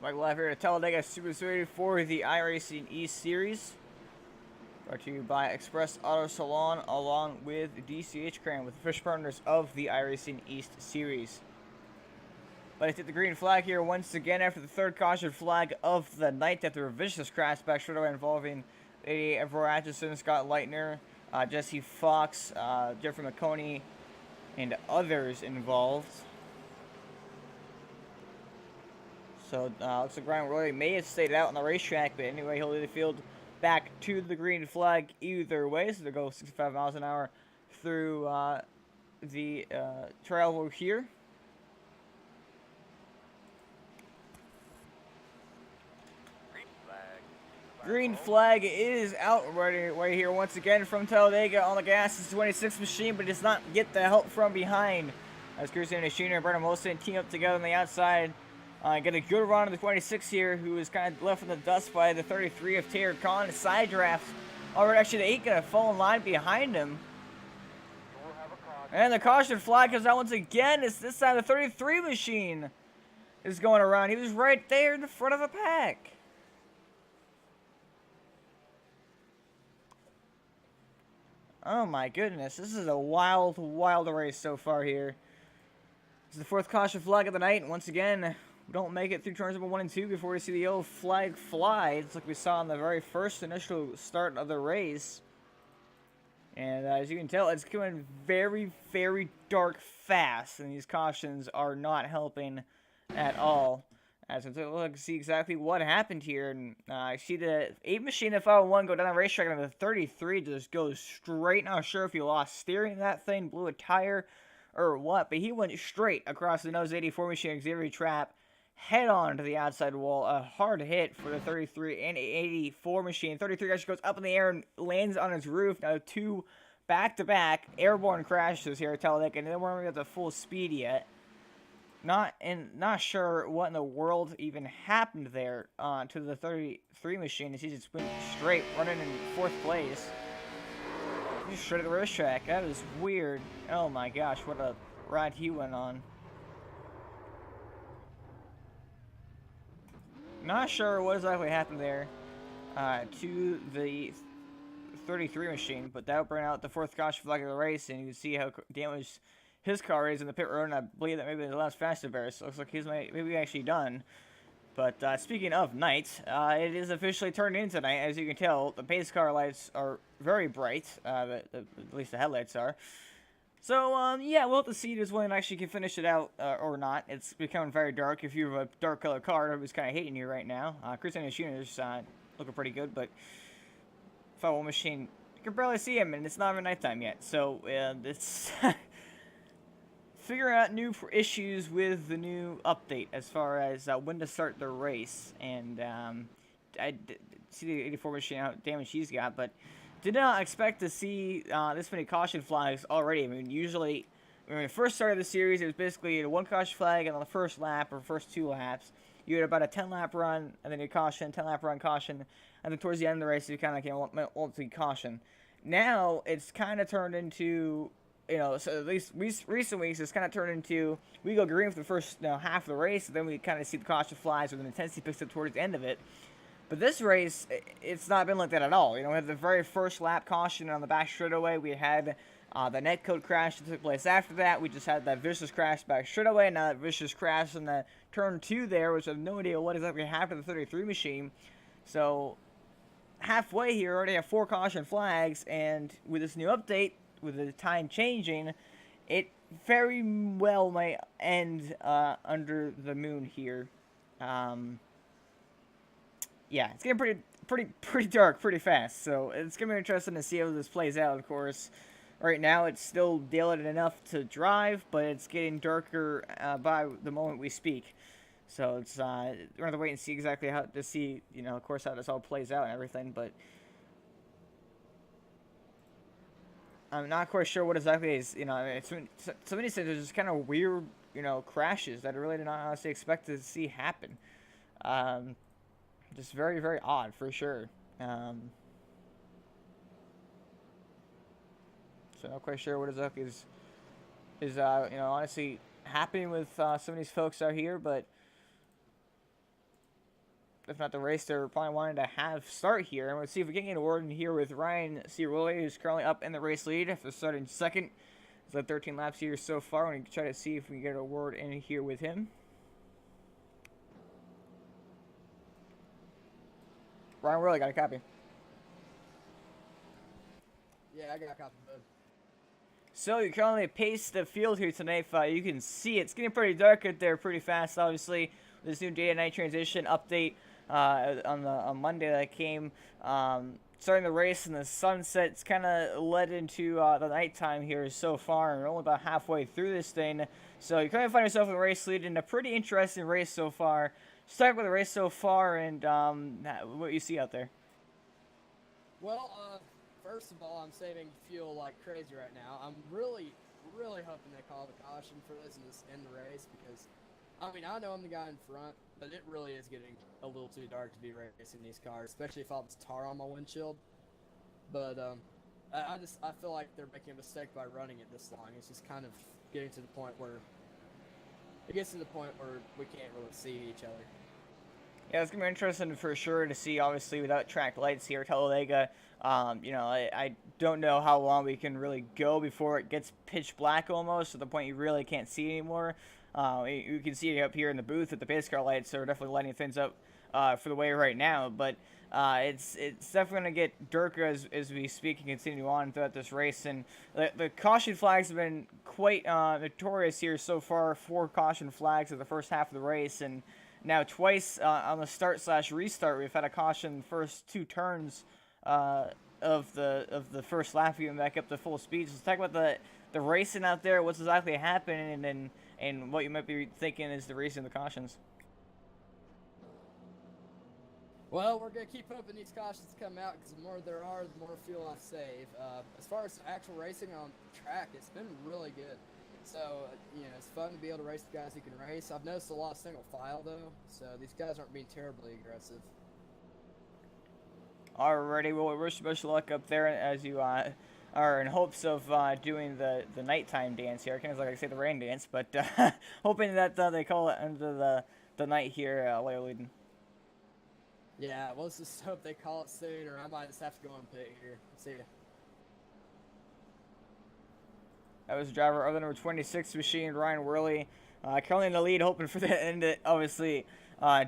Mike live here at Talladega Super Series for the iRacing East Series. Brought to you by Express Auto Salon along with DCH Cran with the fish partners of the iRacing East Series. But I hit the green flag here once again after the third caution flag of the night after a vicious crash back straight away involving Everett Atchison, Scott Leitner, Jesse Fox, Jeffrey McConey, and others involved. So, looks like Ryan Roy may have stayed out on the racetrack, but anyway, he'll lead the field back to the green flag either way. So they'll go 65 miles an hour through the trail over here. Green flag is out right here once again from Talladega on the gas. It's 26 machine, but does not get the help from behind. As Christian Machine and Brennan Wilson team up together on the outside. Get a good run of the 26 here, who is kind of left in the dust by the 33 of Taylor Khan. Side drafts. Already, actually, the 8 going to fall in line behind him. And the caution flag comes out once again. It's this time the 33 machine is going around. He was right there in the front of the pack. Oh my goodness, this is a wild, wild race so far here. This is the fourth caution flag of the night, and once again, we don't make it through turns number 1 and 2 before we see the yellow flag fly. It's like we saw in the very first initial start of the race. And as you can tell, it's coming very, very dark fast, and these cautions are not helping at all. As we look to see exactly what happened here, and I see the 8 machine at 501 go down the racetrack, and the 33 just goes straight. Not sure if he lost steering that thing, blew a tire, or what, but he went straight across the nose 84 machine auxiliary trap, head on to the outside wall. A hard hit for the 33 and 84 machine. 33 actually goes up in the air and lands on his roof. Now 2 back-to-back airborne crashes here at Talladega, and they weren't even at the full speed yet. Not sure what in the world even happened there to the 33 machine. He just went straight, running in 4th place. Just straight at the racetrack. That was weird. Oh my gosh, what a ride he went on. Not sure what exactly happened there to the 33 machine, but that will bring out the 4th caution flag of the race, and you can see how damaged his car is in the pit road, and I believe that maybe the last fastest bear, so it looks like he's maybe actually done. But speaking of night, it is officially turned in tonight. As you can tell, the pace car lights are very bright, at least the headlights are. So, yeah, we'll have to see just when actually can finish it out or not. It's becoming very dark. If you have a dark color car, everybody's kind of hating you right now. Christian Jr.'s looking pretty good, but 501 machine, you can barely see him, and it's not even nighttime yet. So, it's... figure out new issues with the new update as far as when to start the race. And I see the 84 machine, how damage he's got, but did not expect to see this many caution flags already. I mean, usually when we first started the series, it was basically a 1 caution flag, and on the first lap or first 2 laps, you had about a 10-lap run, and then a caution, 10-lap run, caution, and then towards the end of the race, you kind of multi caution. Now it's kind of turned into, you know, so at least recent weeks, it's kind of turned into, we go green for the first half of the race, and then we kind of see the caution flies with an intensity picks up towards the end of it. But this race, it's not been like that at all. You know, we had the very first lap caution on the back straightaway. We had the netcode crash that took place after that. We just had that vicious crash back straightaway, and now that vicious crash in the turn 2 there, which I have no idea what exactly happened to the 33 machine. So, halfway here, already have 4 caution flags, and with this new update, with the time changing, it very well might end under the moon here. Yeah, it's getting pretty dark pretty fast, so it's gonna be interesting to see how this plays out. Of course, right now it's still daylight enough to drive, but it's getting darker by the moment we speak. So it's we're gonna have to wait and see exactly how to see, you know, of course, how this all plays out and everything, but I'm not quite sure what exactly is, you know, it's so many things are just kind of weird, you know, crashes that I really did not honestly expect to see happen. Just very, very odd for sure. So not quite sure what exactly is you know, honestly happening with some of these folks out here, but if not the race they're probably wanting to have start here. And let's see if we can get an award in here with Ryan Ciroli, who's currently up in the race lead after starting second. He's led 13 laps here so far. We can try to see if we can get an award in here with him. Ryan Worley, got a copy. Yeah, I got a copy, bud. So you currently pace the field here tonight. You can see it's getting pretty dark out there pretty fast, obviously. This new day and night transition update on Monday that came. Starting the race and the sunset's kind of led into the nighttime here so far. And we're only about halfway through this thing. So you kind of find yourself in the race lead in a pretty interesting race so far. Start with the race so far and what you see out there. Well, first of all, I'm saving fuel like crazy right now. I'm really hoping they call the caution for this and just end the race because, I mean, I know I'm the guy in front, but it really is getting a little too dark to be racing these cars, especially if all this tar on my windshield. But I feel like they're making a mistake by running it this long. It's just kind of getting to the point where we can't really see each other. Yeah, it's going to be interesting for sure to see, obviously, without track lights here at Talladega. You know, I don't know how long we can really go before it gets pitch black almost, to the point you really can't see anymore. You can see it up here in the booth with the pace car lights, so we're definitely lighting things up for the way right now. But it's definitely going to get darker as we speak and continue on throughout this race. And the caution flags have been quite notorious here so far. 4 caution flags at the first half of the race, and now twice on the start/restart, we've had a caution first 2 turns of the first lap, getting back up to full speed. So let's talk about the racing out there, what's exactly happening, and what you might be thinking is the reason of the cautions. Well, we're going to keep hoping these cautions come out because the more there are, the more fuel I save. As far as actual racing on track, it's been really good. So, you know, it's fun to be able to race the guys who can race. I've noticed a lot of single file, though, so these guys aren't being terribly aggressive. Alrighty, well, we wish you much luck up there as you are in hopes of doing the nighttime dance here. I can't like I say the rain dance, but hoping that they call it under the night here later leading. Yeah, well, let's just hope they call it soon, or I might just have to go and pit here. See ya. That was the driver of the number 26 machine, Ryan Worley. Currently in the lead, hoping for the end, obviously,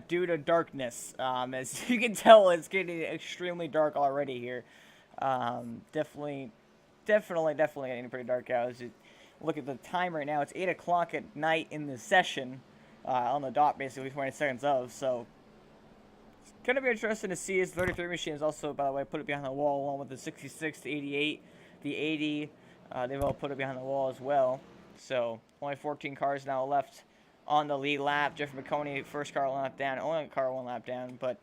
due to darkness. As you can tell, it's getting extremely dark already here. Definitely getting pretty dark out. As you look at the time right now, it's 8 o'clock at night in the session, on the dot, basically 20 seconds of. So it's going to be interesting to see. His 33 machine is also, by the way, put it behind the wall, along with the 66 to 88, the 80. They've all put it behind the wall as well. So only 14 cars now left on the lead lap. Jeffrey McConey, first car one lap down, only car 1 lap down, but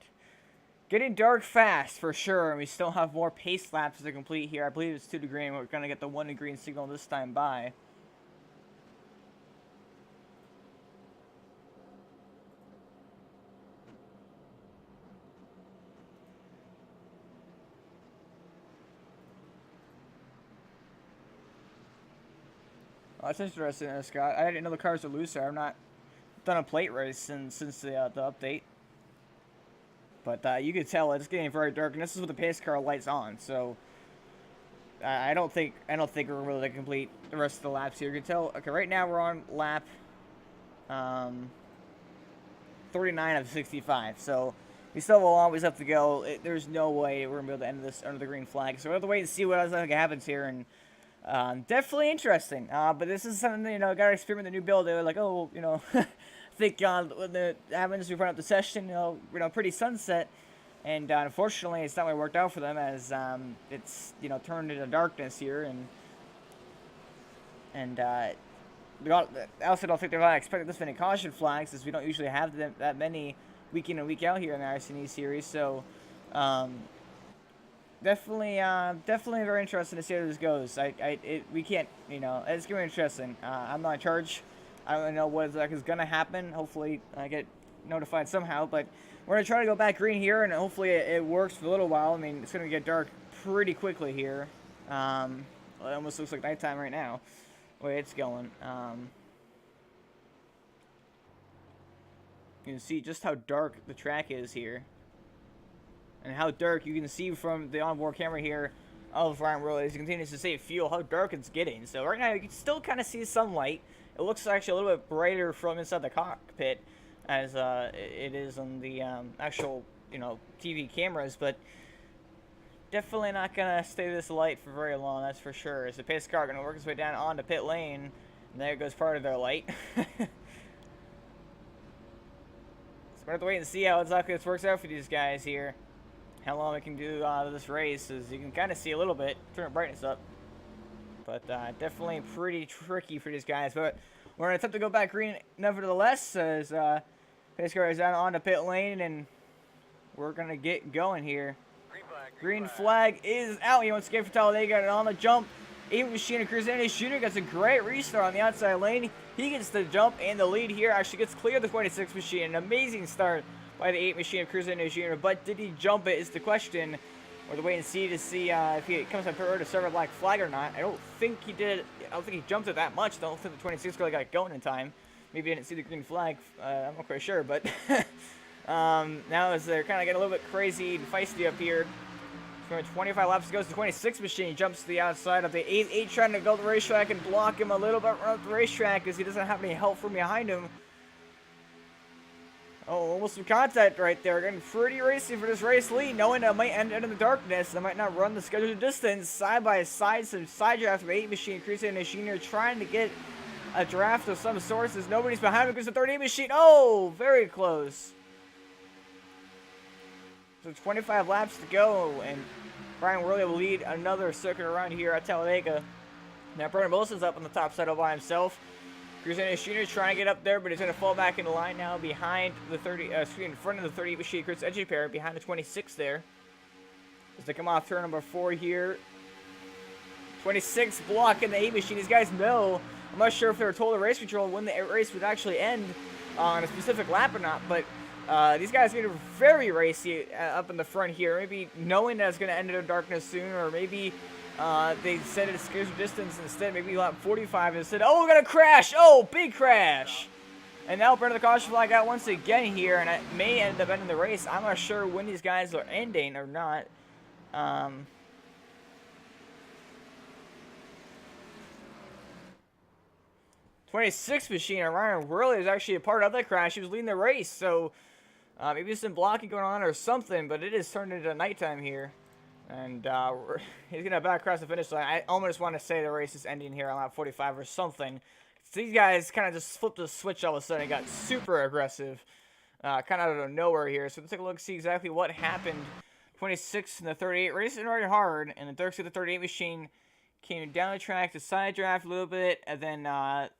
getting dark fast for sure. And we still have more pace laps to complete here. I believe it's 2 to green. We're going to get the 1 to green signal this time by. Oh, that's interesting, Scott. I didn't know the cars are looser. I've not done a plate race since the update. But you can tell it's getting very dark, and this is with the pace car lights on. So I don't think we're really going to complete the rest of the laps here. You can tell. Okay, right now we're on lap 39 of 65. So we still will always have to go. There's no way we're going to be able to end this under the green flag. So we'll have to wait and see what else happens here. And definitely interesting. But this is something, you know, got to experiment the new build. They were like, oh, you know, I think when the happens, we run up the session, you know, pretty sunset. And unfortunately, it's not really worked out for them as it's, you know, turned into darkness here. And I also don't think they're going to expect this many caution flags, as we don't usually have that many week in and week out here in the iRacing series. So definitely very interesting to see how this goes. We can't, you know, it's gonna be interesting. I'm not in charge. I don't know what exactly is gonna happen. Hopefully, I get notified somehow. But we're gonna try to go back green here, and hopefully it works for a little while. I mean, it's gonna get dark pretty quickly here. It almost looks like nighttime right now, the way it's going. You can see just how dark the track is here. And how dark you can see from the onboard camera here of Ryan Worley as he continues to save fuel, how dark it's getting. So right now you can still kind of see some light. It looks actually a little bit brighter from inside the cockpit as it is on the actual, TV cameras, but definitely not going to stay this light for very long, that's for sure. As the pace car going to work its way down onto pit lane, and there goes part of their light. So we're going to have to wait and see how exactly this works out for these guys here. How long we can do this race, as you can kind of see a little bit. Turn the brightness up. But definitely pretty tricky for these guys. But we're going to attempt to go back green nevertheless, as pace car is down onto pit lane, and we're going to get going here. Green flag is out here once again for Talladega, and on the jump, 8 Machine and Cruz Andes Jr. gets a great restart on the outside lane. He gets the jump, and the lead here actually gets clear of the 26 Machine. An amazing start by the 8 Machine of Cruz Andes Jr., but did he jump it is the question. We're wait and see to see if he comes up to serve a black flag or not. I don't think he did. I don't think he jumped it that much. I don't think the 26 really got going in time. Maybe he didn't see the green flag. I'm not quite sure, but now as they're kind of getting a little bit crazy and feisty up here. 25 laps goes to 26 Machine, jumps to the outside of the 8 trying to go to the racetrack and block him a little bit around the racetrack as he doesn't have any help from behind him. Oh, almost some contact right there. Getting pretty racy for this race lead, knowing that it might end in the darkness. They might not run the scheduled distance. Side by side, some side draft of 8 Machine, Cruz Andes Jr. trying to get a draft of some sources. Nobody's behind him because the 38 Machine. Oh, very close. So 25 laps to go, and Ryan Worley will lead another circuit around here at Talladega. Now Brennan Wilson's up on the top side all by himself. Cruz Andes Jr. trying to get up there, but he's going to fall back into line now behind the in front of the 38 Machine. Chris Edgy pair behind the 26 there. As they come off turn number 4 here. 26 blocking the 8 Machine. These guys know. I'm not sure if they were told the race control when the race would actually end on a specific lap or not, but these guys are very racy up in the front here. Maybe knowing that it's going to end in darkness soon, or maybe they set it a scheduled distance instead. Maybe lap 45 instead. Oh, we're going to crash. Oh, big crash. And now Brennan the caution flag out once again here, and it may end up ending the race. I'm not sure when these guys are ending or not. 26 Machine and Ryan Worley is actually a part of that crash. He was leading the race, so maybe there's some blocking going on or something, but it is turned into nighttime here. And he's going to back across the finish line. I almost want to say the race is ending here on lap 45 or something. So these guys kind of just flipped the switch all of a sudden and got super aggressive, kind of out of nowhere here. So let's take a look, see exactly what happened. 26 and the 38 racing very hard, and the 38 Machine came down the track to side draft a little bit, and then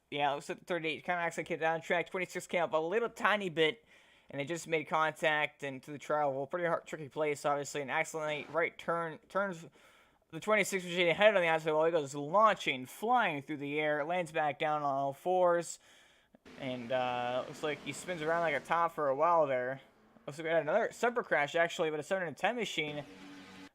yeah, it looks like the 38 kind of actually came down the track. 26 came up a little tiny bit, and they just made contact into the travel. Pretty hard, tricky place, obviously, and accidentally turns the 26 Machine ahead on the outside while he goes launching, flying through the air, lands back down on all fours, and looks like he spins around like a top for a while there. Looks like we had another separate crash, actually, but a 710 Machine.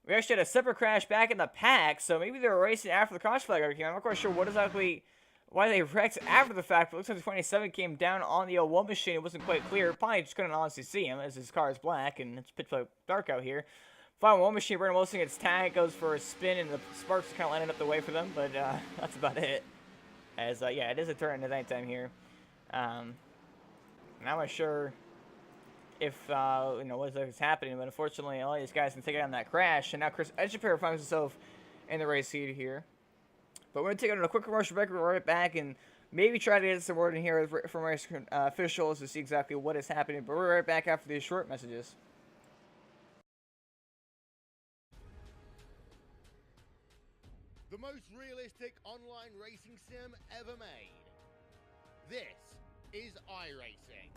We actually had a separate crash back in the pack, so maybe they were racing after the caution flag came. I'm not quite sure what exactly, why they wrecked after the fact, but it looks like the 27 came down on the 01 Machine. It wasn't quite clear. Probably just couldn't honestly see him, as his car is black, and it's pitch dark out here. Final 1 Machine, Brennan Wilson gets tagged, goes for a spin, and the sparks kind of landed up the way for them, but that's about it. As, yeah, it is a turn into nighttime here. Now I'm not sure if, you know, what is happening, but unfortunately, all these guys can take it on that crash, and now Chris Edgepair finds himself in the race lead here. But we're going to take it on a quick commercial break. We'll be right back and maybe try to get some word in here from race officials to see exactly what is happening. But we're right back after these short messages. The most realistic online racing sim ever made. This is iRacing.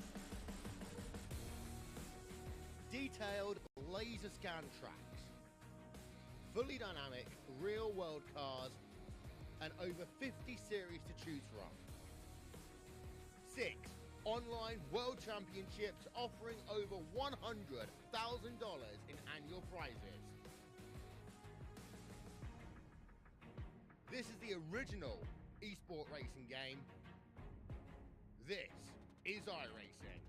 Detailed laser scan tracks, fully dynamic real world cars, and over 50 series to choose from. 6 online world championships offering over $100,000 in annual prizes. This is the original esport racing game. This is iRacing.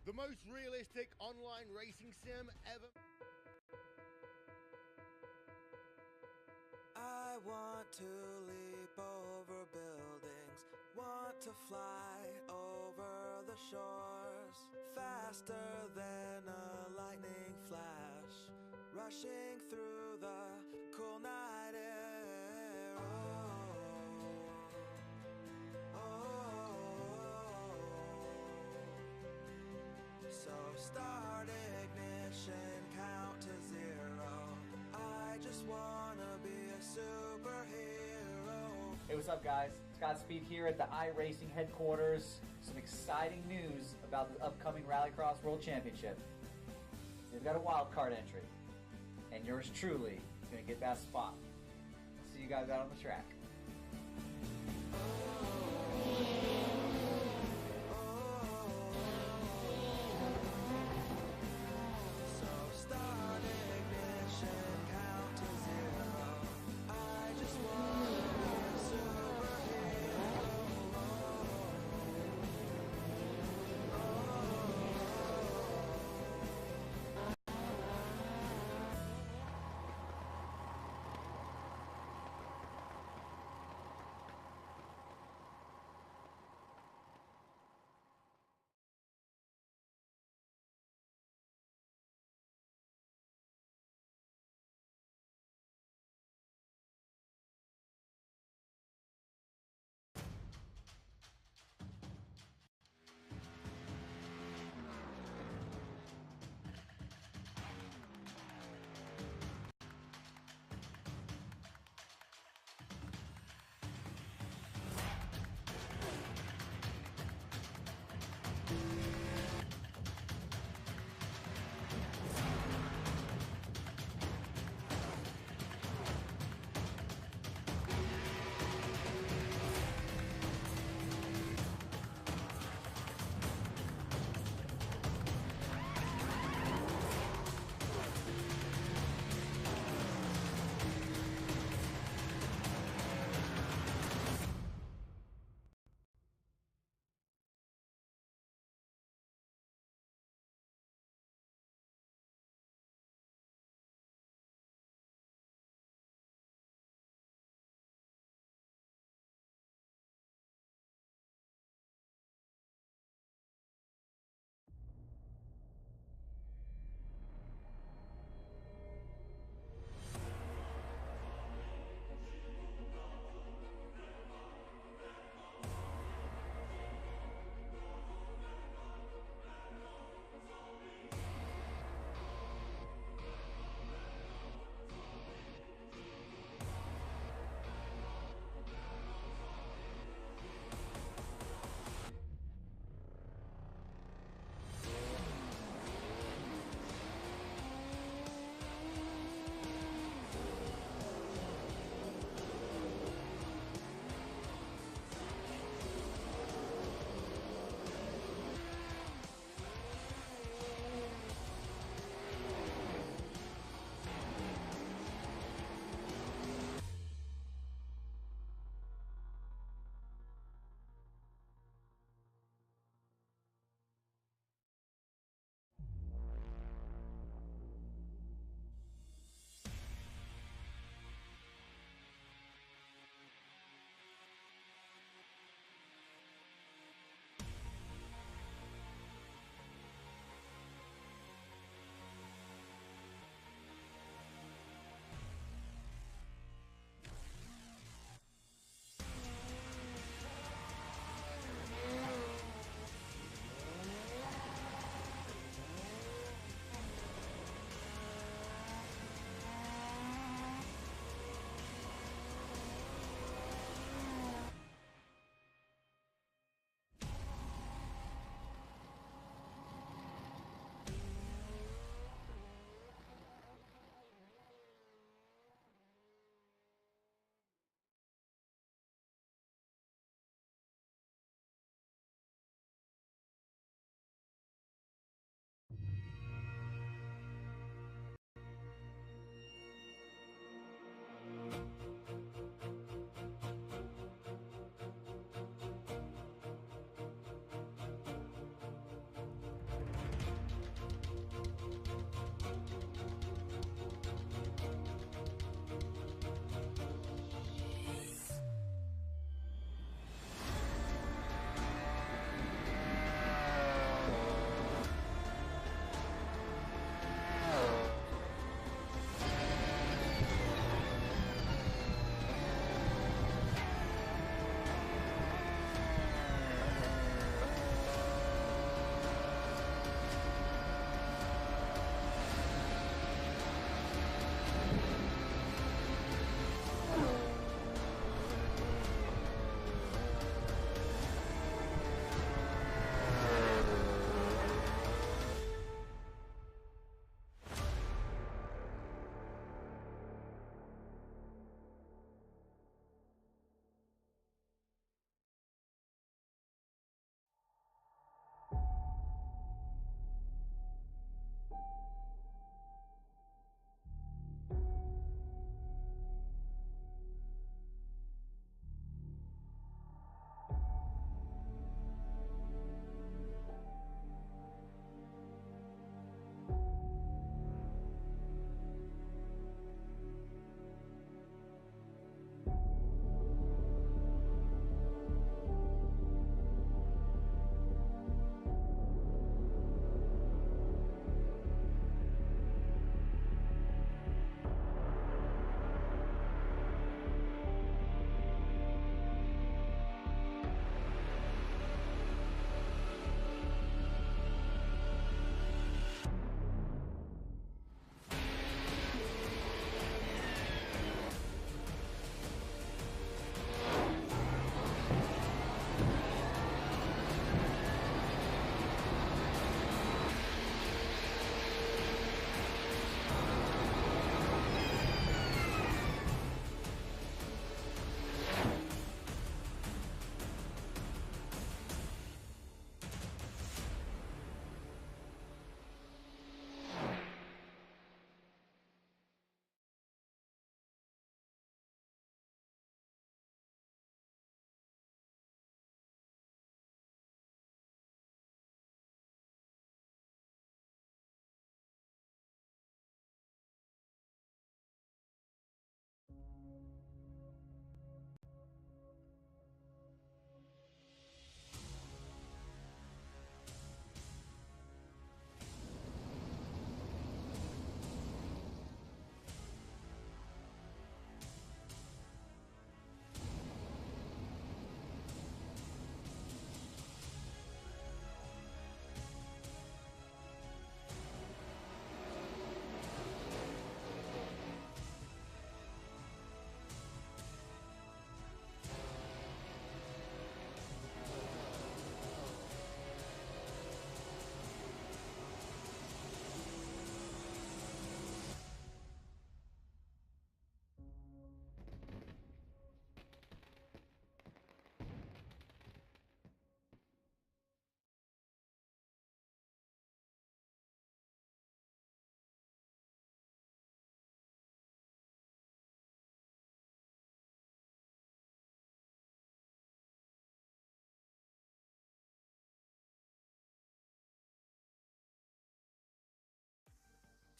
The most realistic online racing sim ever. I want to leap over buildings, want to fly over the shores, faster than a lightning flash, rushing through the cool night air. So start ignition, count to 0. I just wanna be a superhero. Hey, what's up, guys? Scott Speed here at the iRacing headquarters. Some exciting news about the upcoming Rallycross World Championship. They've got a wild card entry, and yours truly is going to get that spot. See you guys out on the track.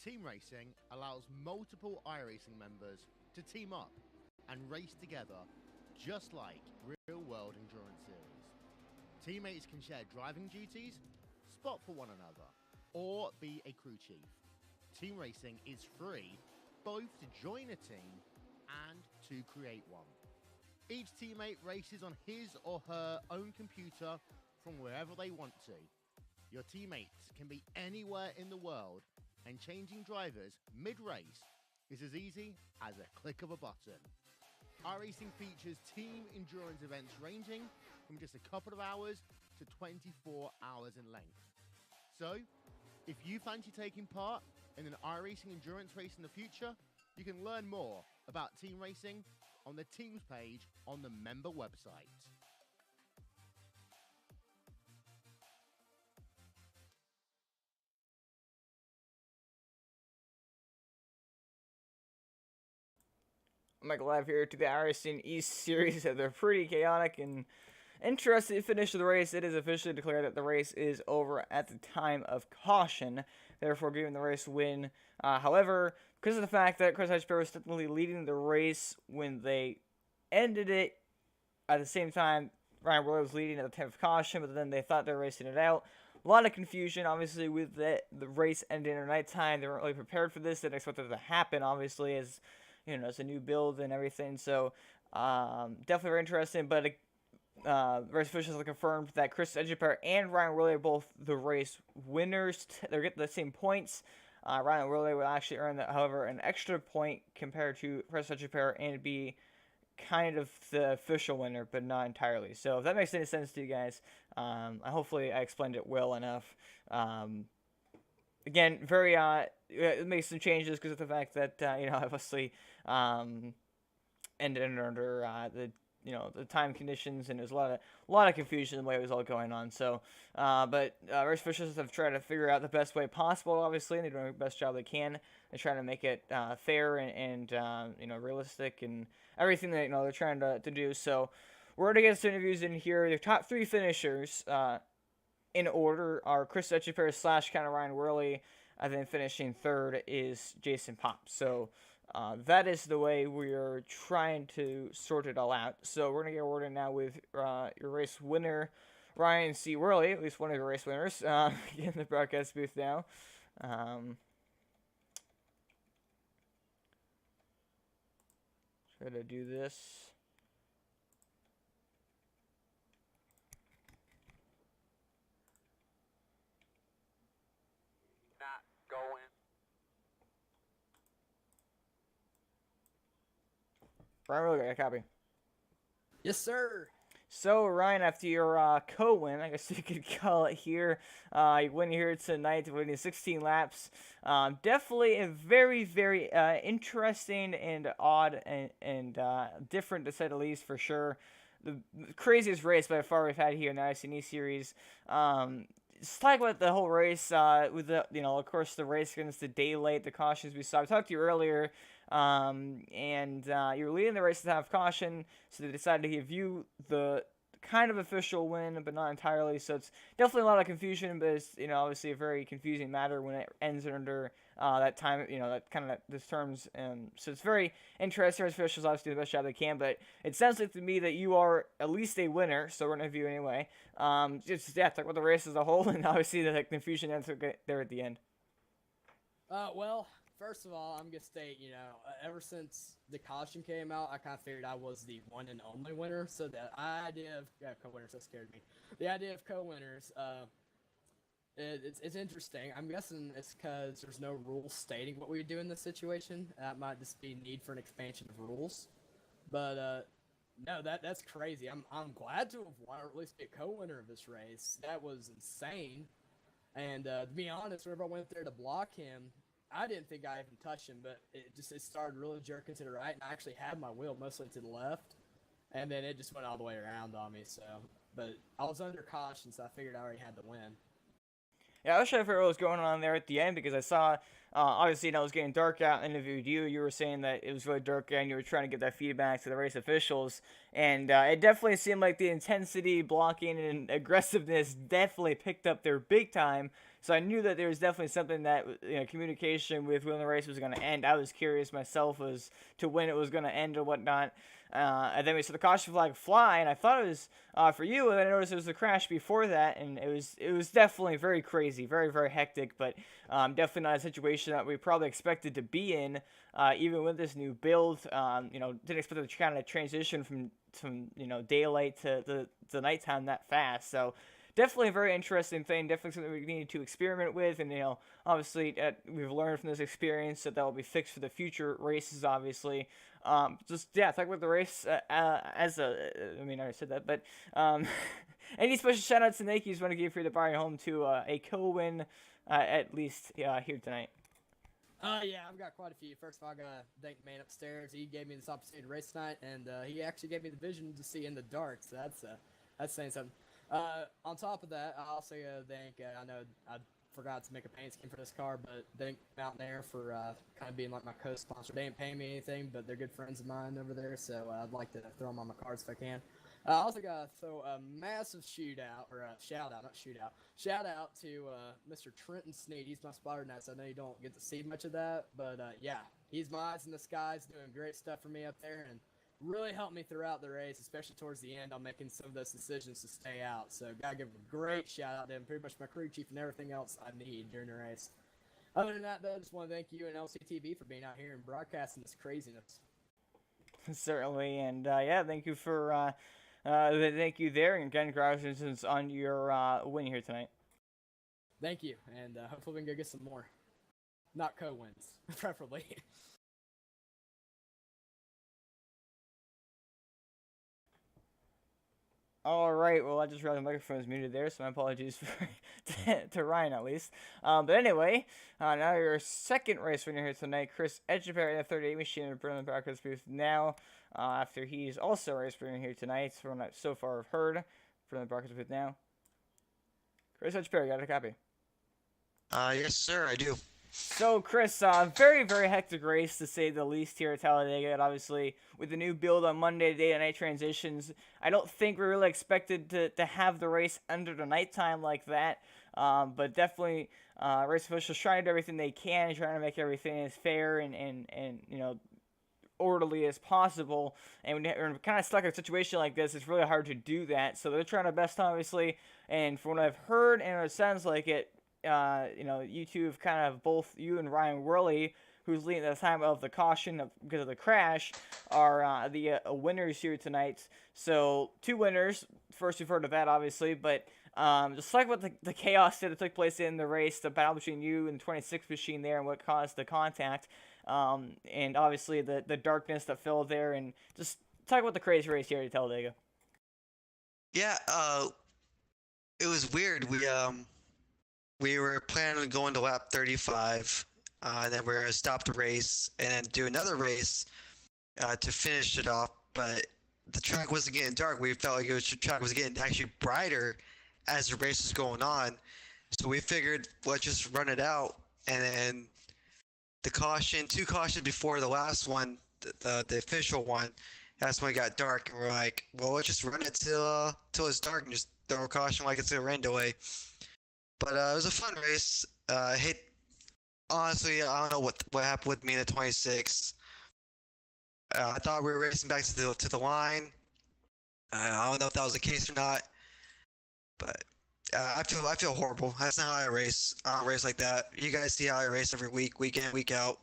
Team racing allows multiple iRacing members to team up and race together, just like real-world endurance series. Teammates can share driving duties, spot for one another, or be a crew chief. Team racing is free both to join a team and to create one. Each teammate races on his or her own computer from wherever they want to. Your teammates can be anywhere in the world, and changing drivers mid-race is as easy as a click of a button. iRacing features team endurance events ranging from just a couple of hours to 24 hours in length. So, if you fancy taking part in an iRacing endurance race in the future, you can learn more about team racing on the teams page on the member website. Michael live here to the iRacing East Series. They're pretty chaotic and interesting finish of the race. It is officially declared that the race is over at the time of caution, therefore giving the race win. However, because of the fact that Chris Hedgeberg was technically leading the race when they ended it, at the same time Ryan Roy was leading at the time of caution, but then they thought they were racing it out. A lot of confusion, obviously, with the race ending at nighttime. They weren't really prepared for this. They didn't expect it to happen, obviously, as you know, it's a new build and everything. So definitely very interesting. But race officials have confirmed that Chris Edgepair and Ryan Worley are both the race winners. They're getting the same points. Ryan Worley would actually earn, however, an extra point compared to Chris Edgepair and be kind of the official winner, but not entirely. So if that makes any sense to you guys, hopefully I explained it well enough. Again, very it makes some changes because of the fact that obviously ended under the time conditions, and there's a lot of confusion in the way it was all going on. So, but race officials have tried to figure out the best way possible. Obviously, and they're doing the best job they can. They're trying to make it fair and realistic and everything that they're trying to do. So, we're gonna get some interviews in here. The top three finishers in order are Chris Etcheper / kind of Ryan Worley, and then finishing third is Jason Pop. So that is the way we're trying to sort it all out. So we're going to get ordered now with your race winner, Ryan C. Worley, at least one of your race winners, in the broadcast booth now. Try to do this. Ryan, really got a copy. Yes, sir. So, Ryan, after your co-win, I guess you could call it here, you win here tonight, winning 16 laps. Definitely a very, very interesting and odd and different, to say the least, for sure. The craziest race by far we've had here in the iRacing Series. Let's talk about the whole race with the, of course, the race against the day late, the cautions we saw. I talked to you earlier. And you were leading the race at the time of caution, so they decided to give you the kind of official win, but not entirely. So it's definitely a lot of confusion, but it's obviously a very confusing matter when it ends under that time. That kind of this terms. So it's very interesting. Officials obviously do the best job they can, but it sounds like to me that you are at least a winner. So we're gonna view anyway. Talk about the race as a whole, and obviously the confusion ends there at the end. Well, first of all, I'm going to state, ever since the caution came out, I kind of figured I was the one and only winner. So the idea of co-winners, that scared me. The idea of co-winners, it's interesting. I'm guessing it's because there's no rules stating what we do in this situation. That might just be need for an expansion of rules. But no, that's crazy. I'm glad to have won, or at least be a co-winner of this race. That was insane. And to be honest, whenever I went there to block him, I didn't think I even touched him, but it started really jerking to the right, and I actually had my wheel mostly to the left, and then it just went all the way around on me. So, but I was under caution, so I figued I already had the win. Yeah, I was trying to figure out what was going on there at the end because I saw Obviously, it was getting dark out. And interviewed you. You were saying that it was really dark, and you were trying to get that feedback to the race officials. And it definitely seemed like the intensity, blocking, and aggressiveness definitely picked up there big time. So I knew that there was definitely something that communication with when the race was going to end. I was curious myself as to when it was going to end or whatnot. And then we saw the caution flag fly, and I thought it was for you. And I noticed it was a crash before that, and it was definitely very crazy, very very hectic. But definitely not a situation that we probably expected to be in, even with this new build. Didn't expect to kind of transition from daylight to the nighttime that fast. So definitely a very interesting thing. Definitely something we need to experiment with, and obviously we've learned from this experience that will be fixed for the future races. Obviously, talk about the race I already said that, but any special shout outs to Nike you want to give for the buying home to a co-win at least here tonight. Yeah, I've got quite a few. First of all, I'm gonna thank the man upstairs. He gave me this opportunity to race tonight, and he actually gave me the vision to see in the dark. So that's saying something. On top of that, I also thank. I know I forgot to make a paint scheme for this car, but thank Mountain Air for kind of being like my co-sponsor. They ain't paying me anything, but they're good friends of mine over there, so I'd like to throw them on my cards if I can. I also got to throw a massive shout out to Mr. Trenton Sneed. He's my spotter now, so I know you don't get to see much of that, but yeah, he's my eyes in the skies, doing great stuff for me up there, and really helped me throughout the race, especially towards the end on making some of those decisions to stay out. So gotta give a great shout out to him, pretty much my crew chief and everything else I need during the race. Other than that, though, I just want to thank you and LCTV for being out here and broadcasting this craziness. Certainly, and thank you for thank you there, and again, congratulations on your win here tonight. Thank you, and hopefully we can go get some more. Not co-wins, preferably. All right, well, I just realized the microphone was muted there, so my apologies to Ryan at least. But anyway, now your second race winner here tonight, Chris Edgeberry in the 38 machine in Berlin Broncos booth now, after he's also a race winner here tonight, from what I so far have heard, Berlin Broncos booth now. Chris Edgeberry, got a copy? Yes, sir, I do. So, Chris, very, very hectic race, to say the least, here at Talladega. And obviously, with the new build on Monday, day and night transitions, I don't think we really expected to have the race under the nighttime like that. But definitely, race officials trying to do everything they can, trying to make everything as fair and orderly as possible. And when we're kind of stuck in a situation like this, it's really hard to do that. So they're trying their best, obviously. And from what I've heard, and it sounds like it, you two have kind of, both you and Ryan Worley, who's leading at the time of the caution because of the crash, are the winners here tonight. So, two winners. First, we've heard of that, obviously, but just like what the chaos that took place in the race, the battle between you and the 26 machine there, and what caused the contact, and obviously the darkness that fell there, and just talk about the crazy race here at Talladega. Yeah, it was weird. We were planning on going to lap 35, and then we were going to stop the race and then do another race to finish it off. But the track wasn't getting dark. We felt like the track was getting actually brighter as the race was going on. So we figured, let's just run it out. And then two cautions before the last one, the official one, that's when it got dark. And we're like, well, let's just run it till it's dark and just throw a caution like it's going to rain away. But it was a fun race. Honestly, I don't know what happened with me in the 26. I thought we were racing back to the line. I don't know if that was the case or not. That I feel horrible. That's not how I race. I don't race like that. You guys see how I race every week, week in, week out.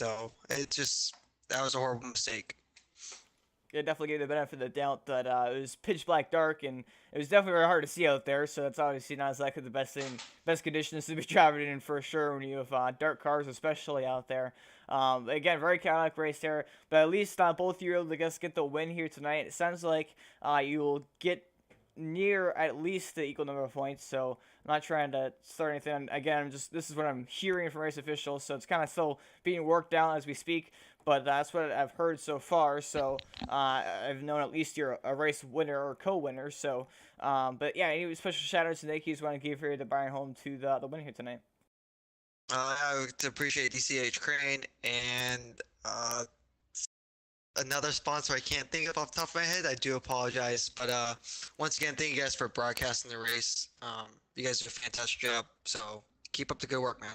So that was a horrible mistake. Yeah, definitely gave the benefit of the doubt that it was pitch black dark, and it was definitely very hard to see out there. So that's obviously not exactly the best conditions to be traveling in for sure when you have dark cars, especially out there. Again, very chaotic race there, but at least both of you were able to get the win here tonight. It sounds like you will get near at least the equal number of points, so I'm not trying to start anything. Again, this is what I'm hearing from race officials, so it's kind of still being worked out as we speak, but that's what I've heard so far. So I've known at least you're a race winner or co-winner. So but yeah, any special shout outs to Nike you want to give here to buying home to the win here tonight? I would appreciate DCH Crane and another sponsor I can't think of off the top of my head. I do apologize, but once again, thank you guys for broadcasting the race. You guys do a fantastic job. So keep up the good work, man.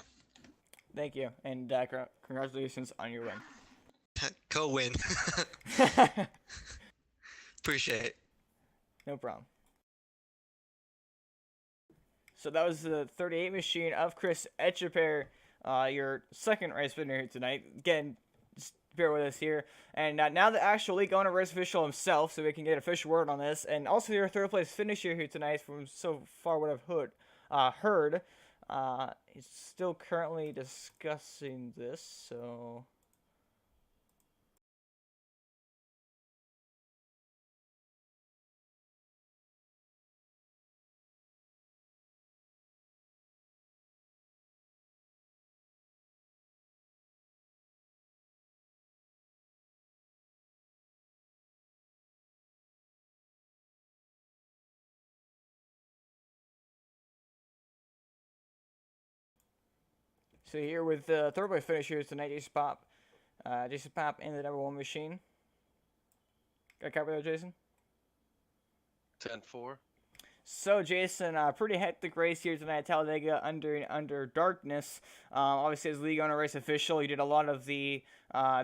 Thank you, and congratulations on your win. Co-win. Appreciate it. No problem. So that was the 38 machine of Chris Etcheper, your second race winner here tonight. Again, just bear with us here. And now the actual league owner race official himself, so we can get official word on this. And also your third place finisher here tonight, from so far what I've heard. He's still currently discussing this, so. So here with the third place finisher tonight, Jason Pop. Jason Pop in the number one machine. Got a copy there, Jason? 10-4. So Jason, pretty hectic race here tonight at Talladega under darkness. Obviously, as league owner, race official, you did a lot of the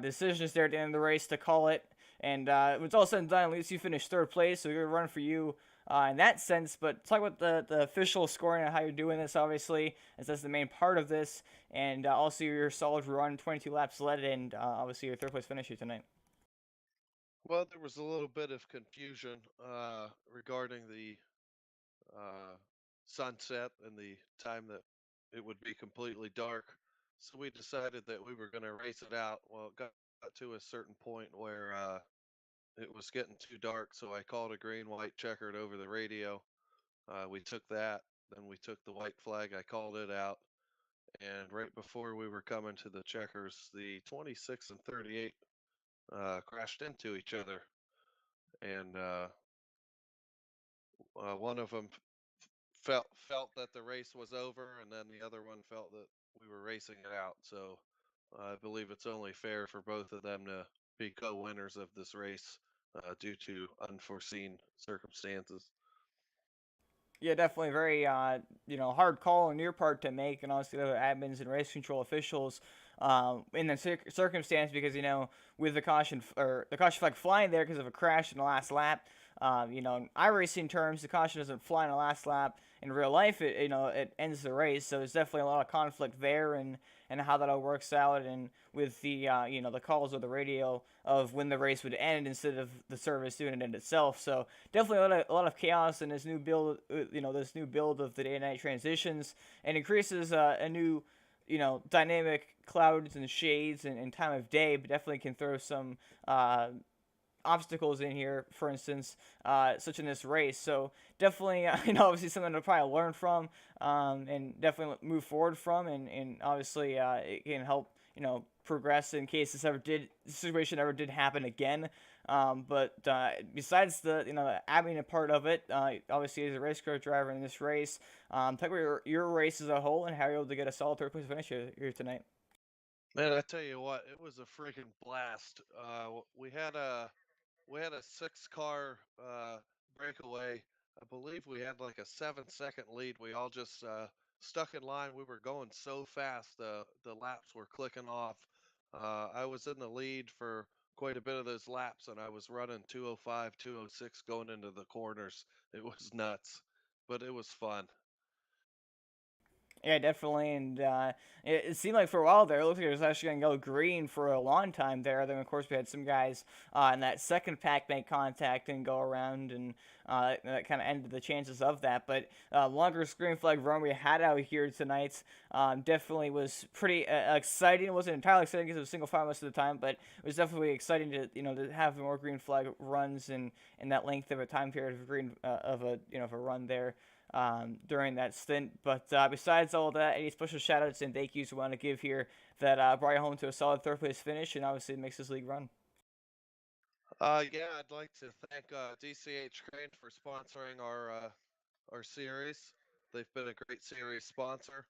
decisions there at the end of the race to call it. And when it's all said and done, at least you finished third place, so good run for you in that sense. But talk about the official scoring and how you're doing this, obviously, as that's the main part of this. And also your solid run, 22 laps led, and obviously your third place finish here tonight. Well, there was a little bit of confusion regarding the sunset and the time that it would be completely dark. So we decided that we were going to race it out. Well, it got to a certain point where it was getting too dark, so I called a green-white checkered over the radio. We took that, then we took the white flag. I called it out, and right before we were coming to the checkers, the 26 and 38 crashed into each other, and one of them felt that the race was over, and then the other one felt that we were racing it out. So I believe it's only fair for both of them to be co-winners of this race due to unforeseen circumstances. Yeah, definitely very hard call on your part to make, and also the other admins and race control officials in the circumstance, because with the caution or the caution flag flying there because of a crash in the last lap. In iRacing terms, the caution doesn't fly in the last lap. In real life, it ends the race. So there's definitely a lot of conflict there, and how that all works out, and with the the calls of the radio of when the race would end instead of the service doing it in itself. So definitely a lot of chaos in this new build. This new build of the day and night transitions, and increases a new dynamic clouds and shades and time of day, but definitely can throw some obstacles in here, for instance, such in this race. So definitely, obviously something to probably learn from, and definitely move forward from, and obviously it can help progress in case this situation ever did happen again. But besides the admin part of it, obviously as a race car driver in this race, talk about your race as a whole and how you're able to get a solid third place finish here tonight. Man, I tell you what, it was a freaking blast. We had a 6-car breakaway. I believe we had like a 7-second lead. We all just stuck in line. We were going so fast. The laps were clicking off. I was in the lead for quite a bit of those laps, and I was running 205, 206 going into the corners. It was nuts, but it was fun. Yeah, definitely, and it seemed like for a while there, it looked like it was actually going to go green for a long time there. Then, of course, we had some guys in that second pack make contact and go around, and that kind of ended the chances of that. But longer green flag run we had out here tonight definitely was pretty exciting. It wasn't entirely exciting because it was single file most of the time, but it was definitely exciting to to have more green flag runs and that length of a time period of green of a run there. During that stint. But besides all that, any special shout outs and thank yous we want to give here that brought you home to a solid third place finish and obviously makes this league run? Yeah, I'd like to thank DCH Crane for sponsoring our series. They've been a great series sponsor.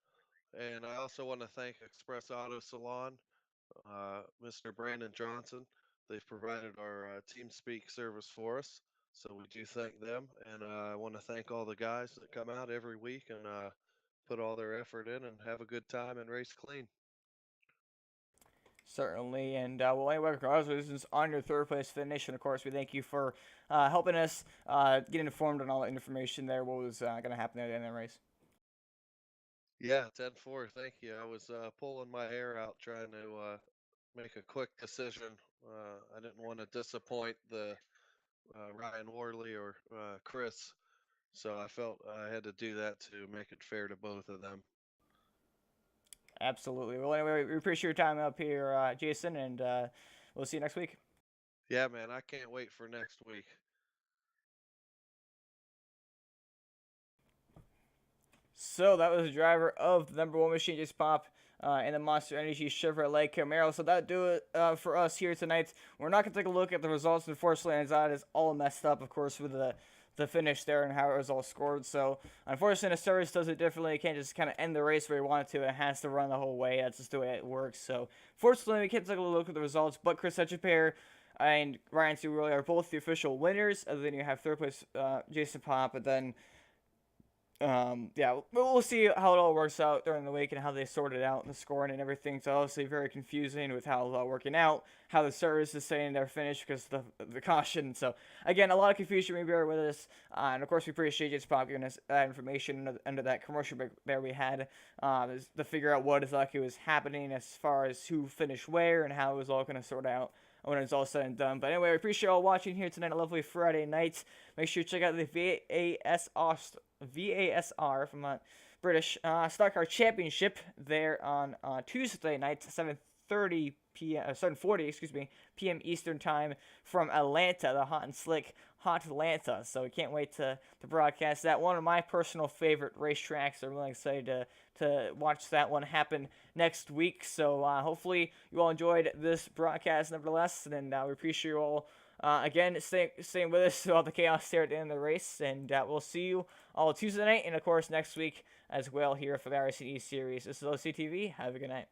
And I also want to thank Express Auto Salon, Mr. Brandon Johnson. They've provided our team speak service for us, so we do thank them. And I want to thank all the guys that come out every week and put all their effort in and have a good time and race clean. Certainly, and well, anyway, congratulations on your third place finish, and of course, we thank you for helping us get informed on all the information there. What was going to happen at the end of the race? Yeah, 10-4. Thank you. I was pulling my hair out trying to make a quick decision. I didn't want to disappoint the Ryan Worley or Chris, so I felt I had to do that to make it fair to both of them. Absolutely. Well, anyway, we appreciate your time up here, Jason, and we'll see you next week. Yeah, man, I can't wait for next week. So that was the driver of the number one machine, Jason Pop, in the Monster Energy Chevrolet Camaro. So that'll do it for us here tonight. We're not going to take a look at the results, unfortunately, as that is all messed up, of course, with the finish there and how it was all scored. So, unfortunately, the service does it differently. It can't just kind of end the race where you want it to. It has to run the whole way. That's just the way it works. So, fortunately, we can't take a look at the results. But Chris Etchepair and Ryan Ciaroli are both the official winners. And then you have third place Jason Pop, and then yeah, we'll see how it all works out during the week and how they sort it out and the scoring and everything. So obviously very confusing with how it's all working out, how the service is saying they're finished because of the caution. So again, a lot of confusion. Maybe bear with us, and of course we appreciate Jason Pop giving us that information under that commercial break there we had to figure out what exactly was happening as far as who finished where and how it was all going to sort out when it's all said and done. But anyway, I appreciate you all watching here tonight, a lovely Friday night. Make sure you check out the VASR from British Stock Car Championship there on Tuesday night, 7:30 p.m. 7:40, p.m. Eastern Time from Atlanta, the hot and slick Hot Atlanta. So we can't wait to broadcast that. One of my personal favorite racetracks. I'm really excited to watch that one happen next week. So hopefully you all enjoyed this broadcast nevertheless, and we appreciate you all again staying with us throughout the chaos there at the end of the race, and we'll see you all Tuesday night and of course next week as well here for the iRacing E Series. This is OCTV. Have a good night.